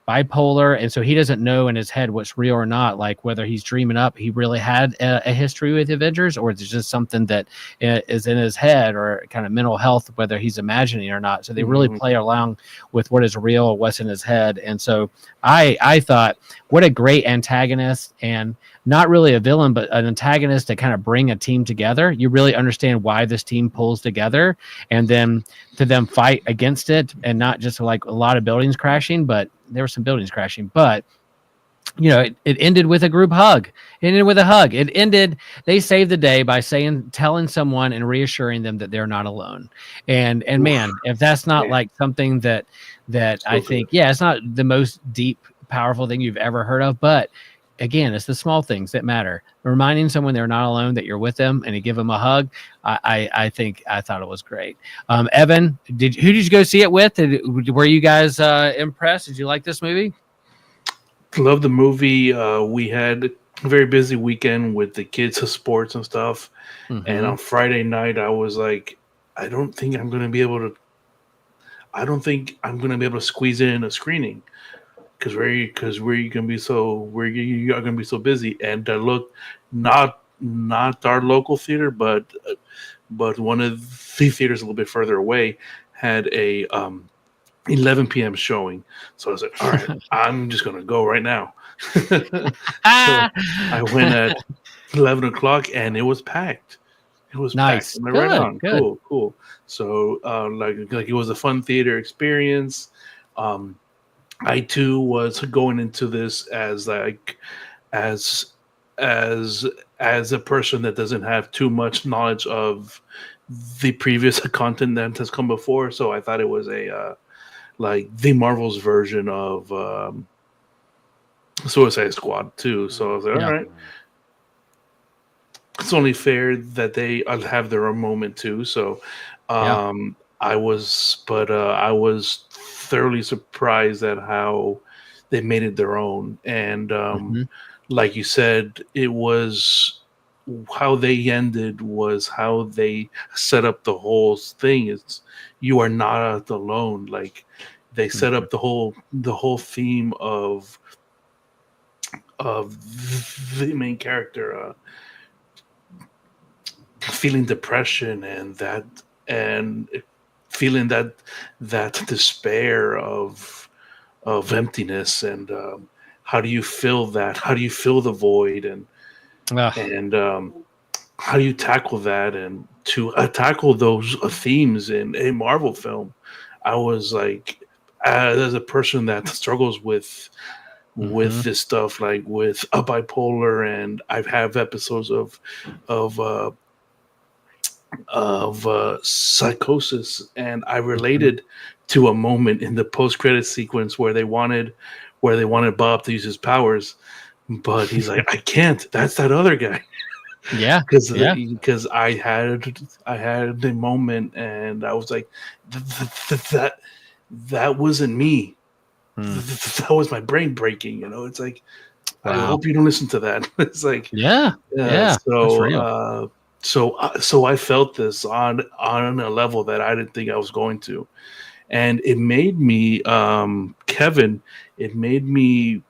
S2: bipolar, and so he doesn't know in his head what's real or not, like whether he's dreaming up he really had a history with Avengers, or it's just something that is in his head, or kind of mental health, whether he's imagining or not. So they really play along with what is real or what's in his head. And so I thought, what a great antagonist, and not really a villain, but an antagonist to kind of bring a team together. You really understand why this team pulls together, and then to them fight against it, and not just like a lot of buildings crashing, but there were some buildings crashing, but it ended with a group hug. It ended with a hug. They saved the day by telling someone and reassuring them that they're not alone. And man, if that's not like something that I think, it's not the most deep, powerful thing you've ever heard of, but again, it's the small things that matter. Reminding someone they're not alone, that you're with them, and to give them a hug. I thought it was great. Evan, who did you go see it with? Were you guys impressed? Did you like this movie?
S3: Love the movie. We had a very busy weekend with the kids' sports and stuff. And on Friday night, I was like, I don't think I'm going to be able to squeeze in a screening. Because we're gonna be so busy, and that looked not not our local theater, but one of the theaters a little bit further away had a 11 p.m. showing. So I was like, all right, I'm just gonna go right now. So I went at 11 o'clock and it was packed. It was
S2: Nice.
S3: packed. Am I right
S2: Good,
S3: on?
S2: good.
S3: Cool. So like it was a fun theater experience. I too was going into this as like as as as a person that doesn't have too much knowledge of the previous content that has come before. So I thought it was a like the Marvel's version of Suicide Squad too. So I was like,
S2: Yeah.
S3: all right, it's only fair that they have their own moment too. So I was thoroughly surprised at how they made it their own. And like you said, it was how they ended was how they set up the whole thing. It's you are not alone. Like they set up the whole theme of the main character feeling depression and feeling that despair of emptiness, and how do you fill that? How do you fill the void, and how do you tackle that? And to tackle those themes in a Marvel film, I was like, as a person that struggles with this stuff, like with a bipolar, and I've had episodes of psychosis, and I related to a moment in the post-credit sequence where they wanted Bob to use his powers, but he's like, I can't. That's that other guy.
S2: Yeah,
S3: because I had the moment, and I was like, that wasn't me. That was my brain breaking. It's like, I hope you don't listen to that. It's like,
S2: yeah.
S3: So I felt this on a level that I didn't think I was going to, and it made me, Kevin. It made me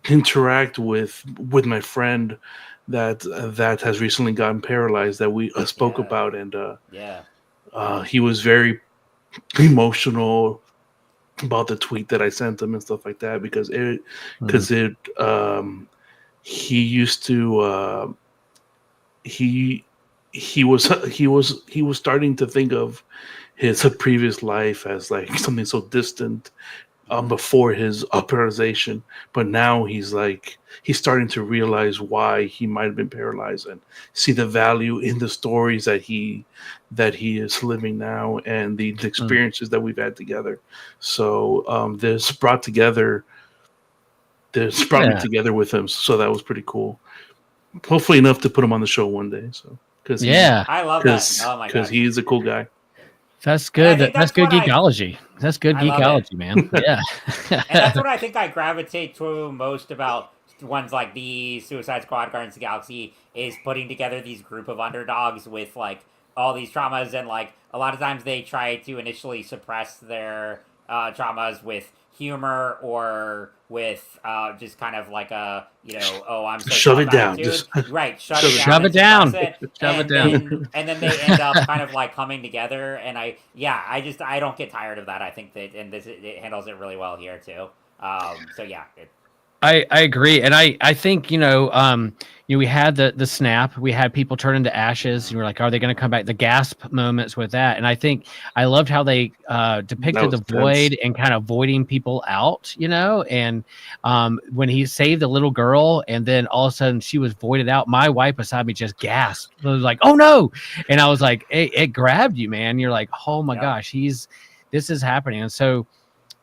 S3: interact with my friend that has recently gotten paralyzed that we spoke about, and he was very emotional about the tweet that I sent him and stuff like that, because he used to he was starting to think of his previous life as like something so distant before his operation, but now he's starting to realize why he might have been paralyzed and see the value in the stories that he is living now, and the experiences that we've had together. So this brought me together with him, so that was pretty cool. Hopefully enough to put him on the show one day. So
S1: I love that. Oh my god,
S3: because he's a cool guy.
S2: That's good. That's good geekology. That's good geekology, man. Yeah.
S1: And that's what I think I gravitate to most about ones like the Suicide Squad, Guardians of the Galaxy, is putting together these group of underdogs with like all these traumas, and like a lot of times they try to initially suppress their traumas with humor or with just kind of like a, I'm so
S3: shove it down,
S1: right,
S2: shove it down,
S1: and then they end up kind of like coming together, and I don't get tired of that. I think that, and it handles it really well here too. So yeah.
S2: I agree, and I think we had the snap, we had people turn into ashes, and we're like, are they going to come back? The gasp moments with that, and I think I loved how they depicted the void and kind of voiding people out, and when he saved the little girl, and then all of a sudden she was voided out, my wife beside me just gasped. It was like, oh no, and I was like, it grabbed you, man. You're like, oh my gosh, this is happening, and so.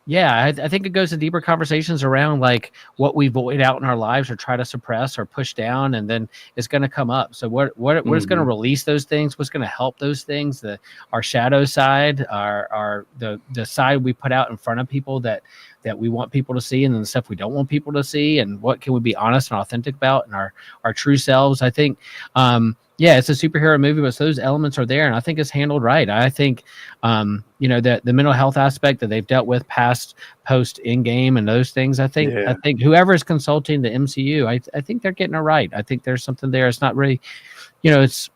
S2: Yeah, I think it goes to deeper conversations around like what we void out in our lives or try to suppress or push down, and then it's going to come up. So what is going to release those things? What's going to help those things? Our shadow side, the side we put out in front of people that we want people to see, and then the stuff we don't want people to see, and what can we be honest and authentic about, and our true selves. I think Yeah, it's a superhero movie, but those elements are there, and I think it's handled right. I think, the mental health aspect that they've dealt with post in game, and those things. I
S3: Yeah.
S2: think whoever is consulting the MCU, I think they're getting it right. I think there's something there. It's not really, it's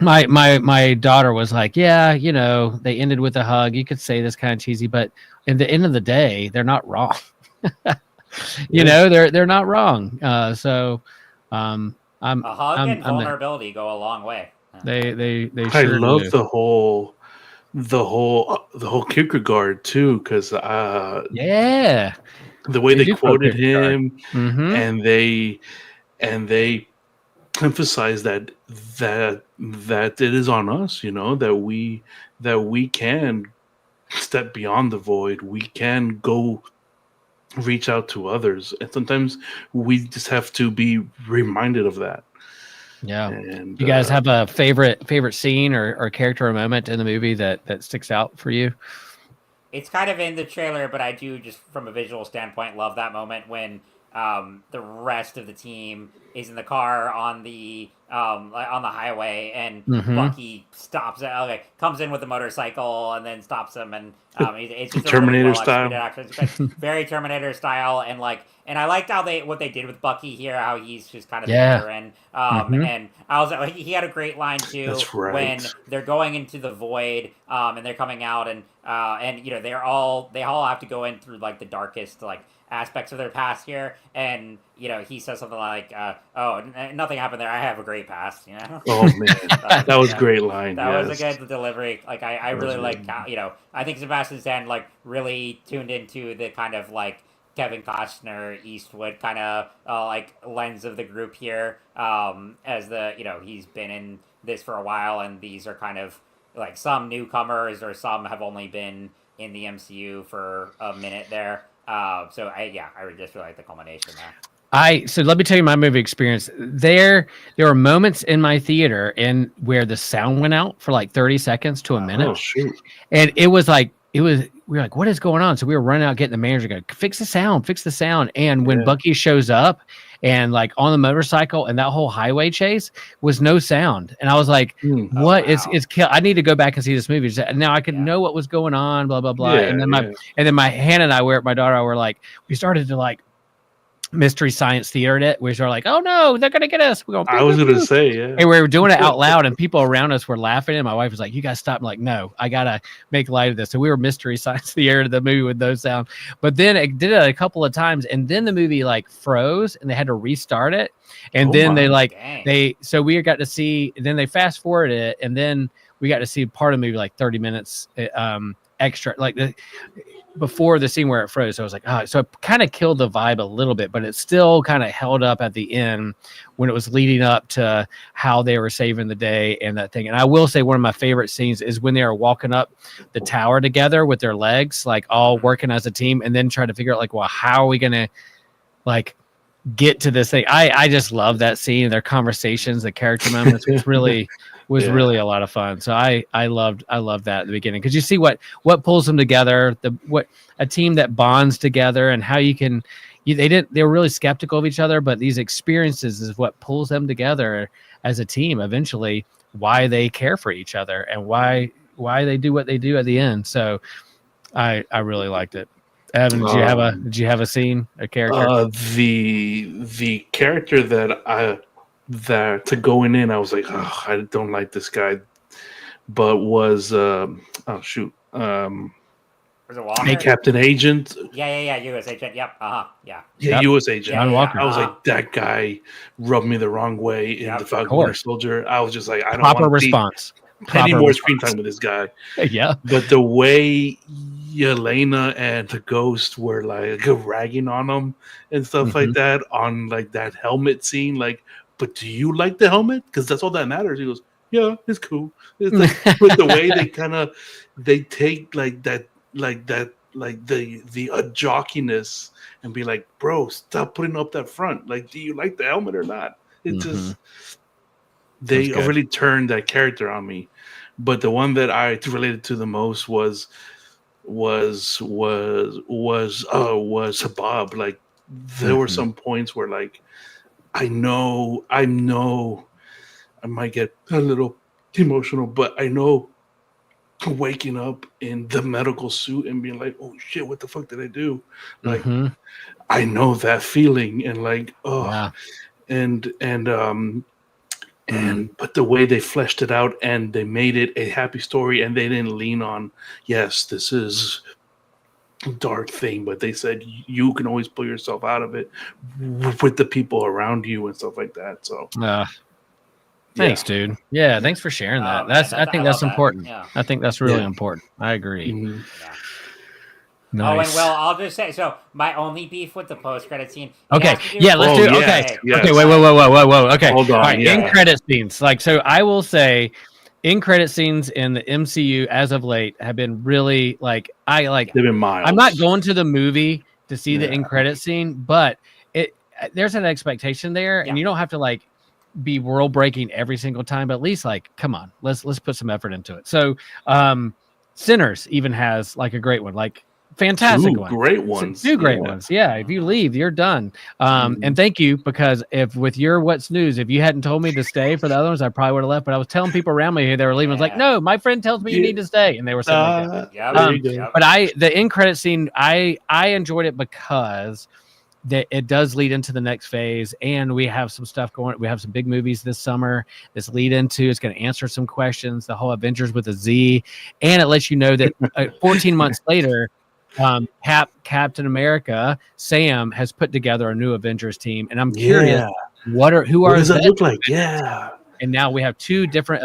S2: my daughter was like, yeah, they ended with a hug. You could say this kind of cheesy, but at the end of the day, they're not wrong. They're not wrong. So, I'm
S1: A hug and
S2: I'm
S1: vulnerability go a long way.
S2: they
S3: I
S2: sure
S3: love
S2: do.
S3: the whole Kierkegaard too, because
S2: Yeah,
S3: the way
S2: they
S3: they
S2: do quote
S3: quoted
S2: Kierkegaard.
S3: him,
S2: Mm-hmm.
S3: and they emphasize that it is on us, that we can step beyond the void. We can go reach out to others, and sometimes we just have to be reminded of that.
S2: Yeah.
S3: And
S2: You guys have a favorite scene or character or moment in the movie that sticks out for you?
S1: It's kind of in the trailer, but I do, just from a visual standpoint, love that moment when the rest of the team is in the car on the highway, and
S2: Mm-hmm.
S1: Bucky stops it. Okay, comes in with a motorcycle and then stops him, and it's just a really
S3: Terminator
S1: well executed
S3: style.
S1: action. It's very Terminator style, and I liked what they did with Bucky here, how he's just kind of the
S2: Yeah.
S1: veteran.
S2: Mm-hmm.
S1: And I was he had a great line too
S3: That's right.
S1: when they're going into the void, and they're coming out, and they all have to go in through like the darkest aspects of their past here, and he says something like, nothing happened there. I have a great past.
S3: Oh man, that was a great line.
S1: That
S3: yes.
S1: was a good delivery. Like I really like how, I think Sebastian Stan really tuned into the kind of Kevin Costner, Eastwood kind of lens of the group here. As he's been in this for a while, and these are kind of some newcomers, or some have only been in the MCU for a minute there. I just really like the culmination there.
S2: So let me tell you my movie experience. There were moments in my theater where the sound went out for 30 seconds to a minute.
S3: Oh shoot!
S2: And we were like, what is going on? So we were running out, getting the manager going, fix the sound. And when Bucky shows up and on the motorcycle, and that whole highway chase was no sound. And I was like, what?
S1: Oh, wow.
S2: It's kill. I need to go back and see this movie. Now I could know what was going on, blah, blah, blah.
S3: Yeah,
S2: and then my Hannah and I my daughter, were like, we started to mystery science theater it. We were like, oh no, they're gonna get us. We're going.
S3: I was gonna say, yeah.
S2: And we were doing it out loud, and people around us were laughing. And my wife was like, "You guys stop!" I'm like, "No, I gotta make light of this." So we were mystery science theater the movie with no sound. But then it did it a couple of times, and then the movie froze, and they had to restart it. And then so we got to see. Then they fast forwarded it, and then we got to see part of the movie 30 minutes extra, before the scene where it froze. So I was like, so it kind of killed the vibe a little bit, but it still kind of held up at the end when it was leading up to how they were saving the day and that thing. And I will say one of my favorite scenes is when they are walking up the tower together with their legs, all working as a team, and then trying to figure out well, how are we going to get to this thing? I just love that scene, their conversations, the character moments. It's really really a lot of fun. So I loved that at the beginning, because you see what pulls them together, a team that bonds together, and how they were really skeptical of each other, but these experiences is what pulls them together as a team eventually, why they care for each other and why they do what they do at the end. So I really liked it. Evan, did you have a scene, a character?
S3: The character that to going in, I was like, oh, I don't like this guy, but was
S1: Was it Walker?
S3: Captain Agent.
S1: Yeah, U.S. Agent. Yep.
S3: Yeah,
S2: Yep.
S3: U.S. Agent.
S2: John Walker.
S3: I was like, that guy rubbed me the wrong way in the Falcon Winter Soldier. I was just like, I don't
S2: proper
S3: want
S2: response.
S3: any more screen time with this guy.
S2: Yeah.
S3: But the way Yelena and the Ghost were ragging on him and stuff like that on that helmet scene, but do you like the helmet? Because that's all that matters. He goes, yeah, it's cool. It's but the way they take the jockiness and be like, bro, stop putting up that front. Do you like the helmet or not? It just they really turned that character on me. But the one that I related to the most was Bob. There were some points where I know I might get a little emotional, but I know waking up in the medical suit and being like, oh shit, what the fuck did I do? Like, I know that feeling, and like, oh,
S2: Yeah.
S3: but the way they fleshed it out and they made it a happy story, and they didn't lean on, yes, this is a dark thing, but they said you can always pull yourself out of it with the people around you and stuff like that. So
S2: thanks, dude. Yeah, thanks for sharing that. I think that's important.
S1: Yeah.
S2: I think that's really important. I agree.
S3: Mhm.
S1: Yeah.
S2: Nice.
S1: Oh, and well, I'll just say, so my only beef with the post-credit scene.
S2: Okay, yeah, let's do it.
S3: yes,
S2: Okay,
S3: yes.
S2: okay, whoa. Okay,
S3: Hold on,
S2: all right,
S3: yeah.
S2: in credit scenes. Like, so I will say, in credit scenes in the MCU as of late have been really like
S3: They've been miles.
S2: I'm not going to the movie to see the
S3: Yeah.
S2: in credit scene, but there's an expectation there, and you don't have to like be world breaking every single time, but at least like, come on, let's put some effort into it. So, Sinners even has like a great one, like fantastic
S3: Two
S2: one,
S3: great ones,
S2: two great ones. Yeah, if you leave, you're done.
S3: Mm-hmm.
S2: And thank you, because if with your what's news, if you hadn't told me to stay for the other ones, I probably would have left. But I was telling people around me who they were leaving. I was like, no, my friend tells me you need to stay, and they were saying like that.
S1: Yeah,
S2: But the end credit scene, I enjoyed it because that it does lead into the next phase, and we have some stuff going. We have some big movies this summer. This lead into it's going to answer some questions. The whole Avengers with a Z, and it lets you know that 14 months later, Captain America Sam has put together a new Avengers team, and I'm curious what does
S3: that look like? Yeah.
S2: And now we have two different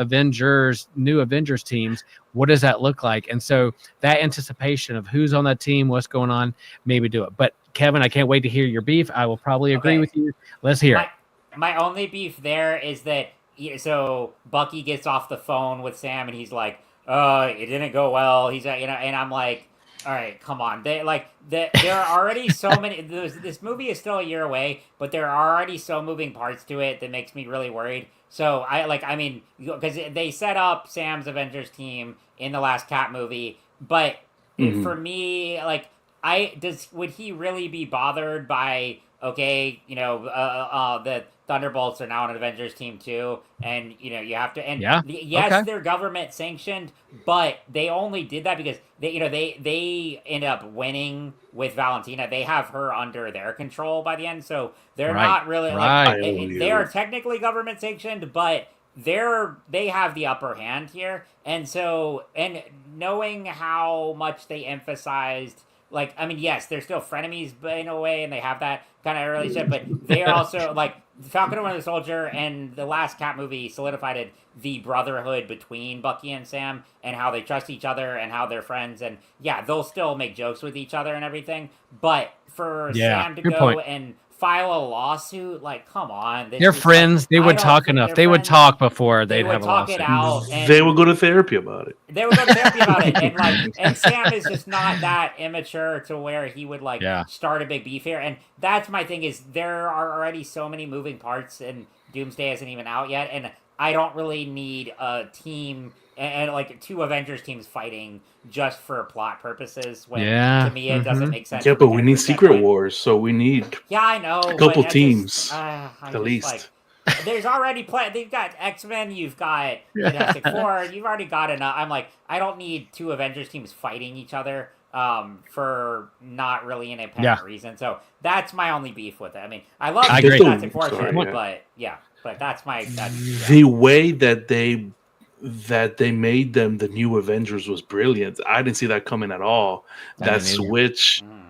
S2: new Avengers teams. What does that look like? And so that anticipation of who's on that team, what's going on, maybe do it. But Kevin, I can't wait to hear your beef. I will probably agree with you. Let's hear it.
S1: My only beef there is that, so Bucky gets off the phone with Sam and he's like, it didn't go well. He's, and I'm like, all right, come on. There are already so many. This movie is still a year away, but there are already so moving parts to it that makes me really worried. So because they set up Sam's Avengers team in the last Cap movie, but for me, like, would he really be bothered by the Thunderbolts are now an Avengers team too, and you have to, and yes, they're government sanctioned, but they only did that because they end up winning with Valentina. They have her under their control by the end, so they're not really they are technically government sanctioned, but they have the upper hand here, and knowing how much they emphasized. Like, I mean, yes, they're still frenemies in a way, and they have that kind of relationship, but they're also, like, Falcon and Winter Soldier and the last Cap movie solidified the brotherhood between Bucky and Sam, and how they trust each other, and how they're friends, and yeah, they'll still make jokes with each other and everything, but for Sam to go and file a lawsuit, like, come on.
S2: They're friends. They would talk enough. They would talk before they'd have a lawsuit.
S1: It out, and
S3: they would go to therapy about it.
S1: And Sam is just not that immature to where he would start a big beef here. And that's my thing, is there are already so many moving parts, and Doomsday isn't even out yet, and I don't really need a team and like two Avengers teams fighting just for plot purposes. When to me it doesn't make sense.
S3: Yeah, but we need Secret Wars, so we need
S1: I know
S3: a couple teams at least.
S1: Like, there's already they've got X-Men, you've got Fantastic Four, you've already got enough. I'm like, I don't need two Avengers teams fighting each other for not really an apparent reason. So that's my only beef with it. I mean, I love Fantastic Four, but that's my
S3: the way that they made them the new Avengers was brilliant. I didn't see that coming at all. That switch, and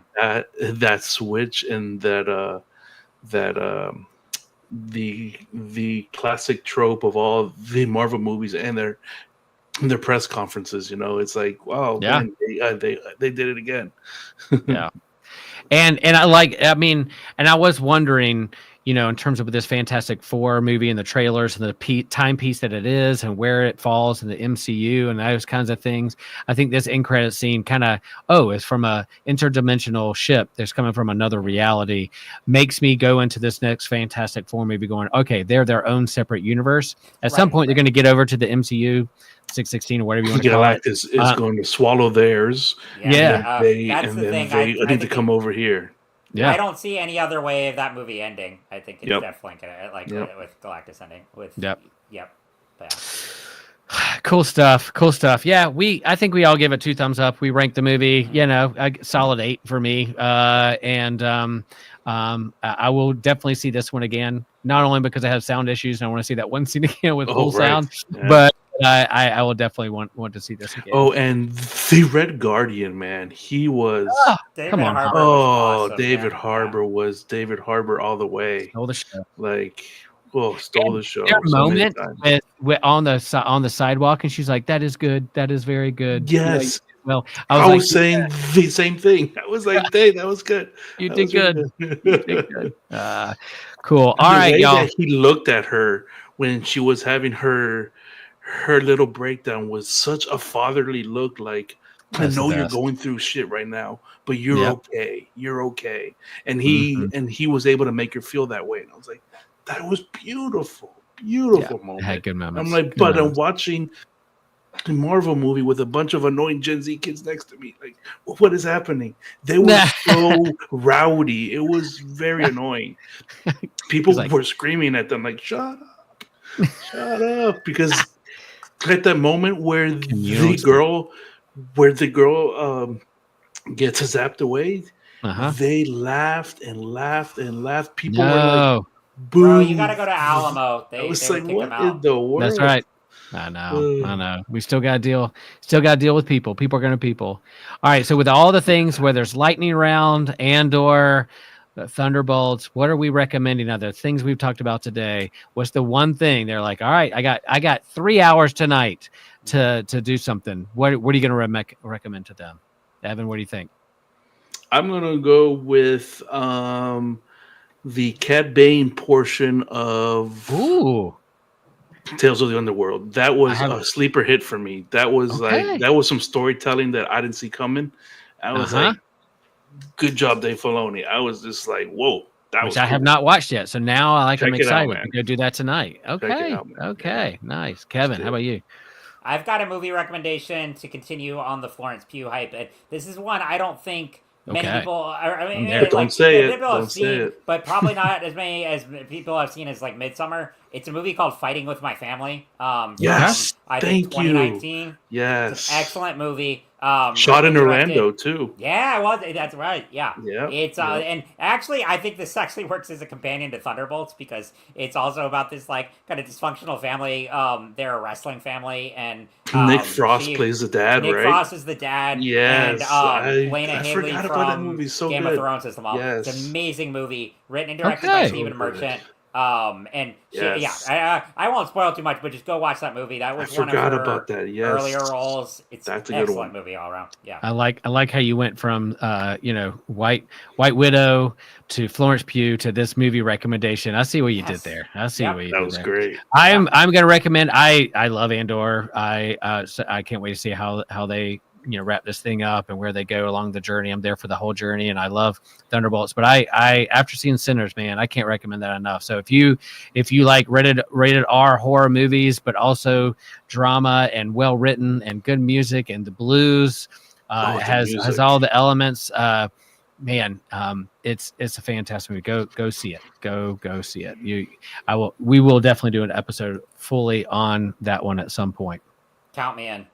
S3: the classic trope of all the Marvel movies and their press conferences. It's like, wow, man, they did it again.
S2: And I was wondering, in terms of this Fantastic Four movie and the trailers and the timepiece that it is and where it falls in the MCU and those kinds of things. I think this end credit scene kind of, it's from a interdimensional ship that's coming from another reality, makes me go into this next Fantastic Four movie going, okay, they're their own separate universe. At some point, they're going to get over to the MCU 616 or whatever you want to call it.
S3: Galactus is going to swallow theirs.
S1: That's the thing.
S3: I need to come over here.
S1: Yeah. I don't see any other way of that movie ending. I think it's definitely gonna with Galactus ending. Yep. Yeah.
S2: Cool stuff. Cool stuff. Yeah, I think we all give it 2 thumbs up. We rank the movie, a solid 8 for me. I will definitely see this one again. Not only because I have sound issues and I want to see that one scene again with full
S3: right.
S2: sound,
S3: Yeah.
S2: but I will definitely want to see this again.
S3: Oh, and the Red Guardian, man, he was.
S1: David
S2: Come on,
S1: Harbour
S3: Oh,
S1: was awesome.
S3: David
S1: Yeah.
S3: Harbour was David Harbour all the way.
S2: Stole the show.
S3: Like, stole the show.
S2: There are
S3: so many
S2: moments
S3: times.
S2: with on the sidewalk, and she's like, "That is good. That is very good."
S3: Yes.
S2: Well,
S3: I
S2: like,
S3: was saying the same thing. I was like, "Dang, that was good.
S2: You
S3: That
S2: did
S3: was really
S2: good. You did good. Cool.
S3: And
S2: All
S3: the
S2: right,
S3: way
S2: y'all.
S3: that he looked at her when she was having her little breakdown was such a fatherly look. Like, I
S2: That's the
S3: know you're
S2: best.
S3: going through shit right now, but you're
S2: Yep.
S3: okay. You're okay. And
S2: Mhm.
S3: he was able to make her feel that way. And I was like, that was beautiful. Beautiful
S2: It
S3: moment.
S2: had good moments.
S3: I'm like,
S2: Good
S3: but I'm
S2: moments.
S3: watching a Marvel movie with a bunch of annoying Gen Z kids next to me. Like, what is happening? They were so rowdy. It was very annoying. People
S2: like-
S3: were screaming at them, like, shut up. Shut up. Because at that moment where
S2: Communal
S3: the girl gets zapped away,
S2: Uh-huh.
S3: they laughed and laughed and laughed. People were like,
S2: No,
S3: boo.
S1: Bro, you gotta go to Alamo.
S3: I
S1: They
S3: was
S1: would
S3: like,
S1: kick them
S3: what in
S1: out.
S3: the world?
S2: that's right. I know. We still got to deal with people. People are going to people. All right. So with all the things where there's lightning round, Andor, Thunderbolts, what are we recommending? Other things we've talked about today. What's the one thing they're like? All right, I got 3 hours tonight to do something. What are you going to recommend to them, Evan? What do you think?
S3: I'm gonna go with the Cat Bane portion of
S2: Ooh.
S3: Tales of the Underworld. That was
S2: haven't-
S3: a sleeper hit for me. That was
S2: Okay.
S3: that was some storytelling that I didn't see coming. I was like, good job, Dave Filoni. I was just like, whoa, that was
S2: Which I have
S3: cool.
S2: not watched yet. So now I'm
S3: Check it out,
S2: excited
S3: man.
S2: to go do that tonight.
S3: Check it
S2: Okay.
S3: out, man.
S2: Okay. Nice. Kevin, how about you?
S1: I've got a movie recommendation to continue on the Florence Pugh hype. And this is one I don't think many
S2: Okay.
S1: people. I mean,
S2: I'm there.
S3: Don't say it.
S1: people have
S3: Don't say
S1: seen,
S3: it.
S1: but probably not as many as people have seen as like Midsummer. It's a movie called Fighting with My Family.
S3: Yes.
S1: From, I think
S3: Thank you.
S1: 2019.
S3: Yes.
S1: It's an excellent movie.
S3: Shot in
S1: directed-
S3: Orlando too.
S1: Yeah, well, that's right. Yeah,
S3: Yeah.
S1: It's and actually, I think this actually works as a companion to Thunderbolts because it's also about this like kind of dysfunctional family. They're a wrestling family, and
S3: Nick Frost plays the dad,
S1: Nick
S3: right?
S1: Frost is the dad.
S3: Yes,
S1: and Lena
S3: I
S1: Haley
S3: forgot
S1: from
S3: about that movie. So
S1: Game
S3: good.
S1: of Thrones is the mom.
S3: Yes.
S1: It's an amazing movie, written and directed by
S2: Okay.
S1: Stephen
S3: So
S1: Merchant.
S3: Yes.
S1: I won't spoil too much, but just go watch that movie. That was
S3: I
S1: one of
S3: forgot
S1: her
S3: about that. Yes.
S1: earlier roles. It's
S3: That's a
S1: an
S3: good
S1: excellent
S3: one.
S1: movie all around. Yeah.
S2: I like how you went from White Widow to Florence Pugh to this movie recommendation. I see what you did there. I see what you
S3: That
S2: did
S3: was
S2: there.
S3: great.
S2: I'm going to recommend. I love Andor. I can't wait to see how they wrap this thing up and where they go along the journey. I'm there for the whole journey, and I love Thunderbolts. But I after seeing Sinners, man, I can't recommend that enough. So if you like rated R horror movies, but also drama and well written and good music and the blues, has all the elements. Man, it's a fantastic movie. Go see it. Go see it. We will definitely do an episode fully on that one at some point.
S1: Count me in.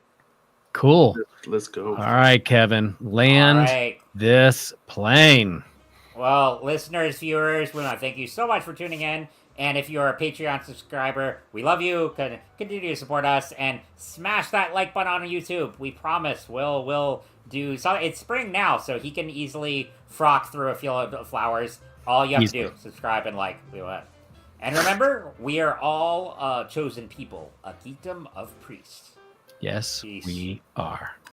S2: Cool.
S3: Let's go.
S2: All right, Kevin, land
S1: All right.
S2: this plane.
S1: Well, listeners, viewers, we want to thank you so much for tuning in. And if you're a Patreon subscriber, we love you. Continue to support us and smash that like button on YouTube. We promise we'll do something. It's spring now, so he can easily frock through a field of flowers. All you have to do, subscribe and like. And remember, we are all chosen people, a geekdom of priests.
S2: Yes,
S1: Peace.
S2: we are.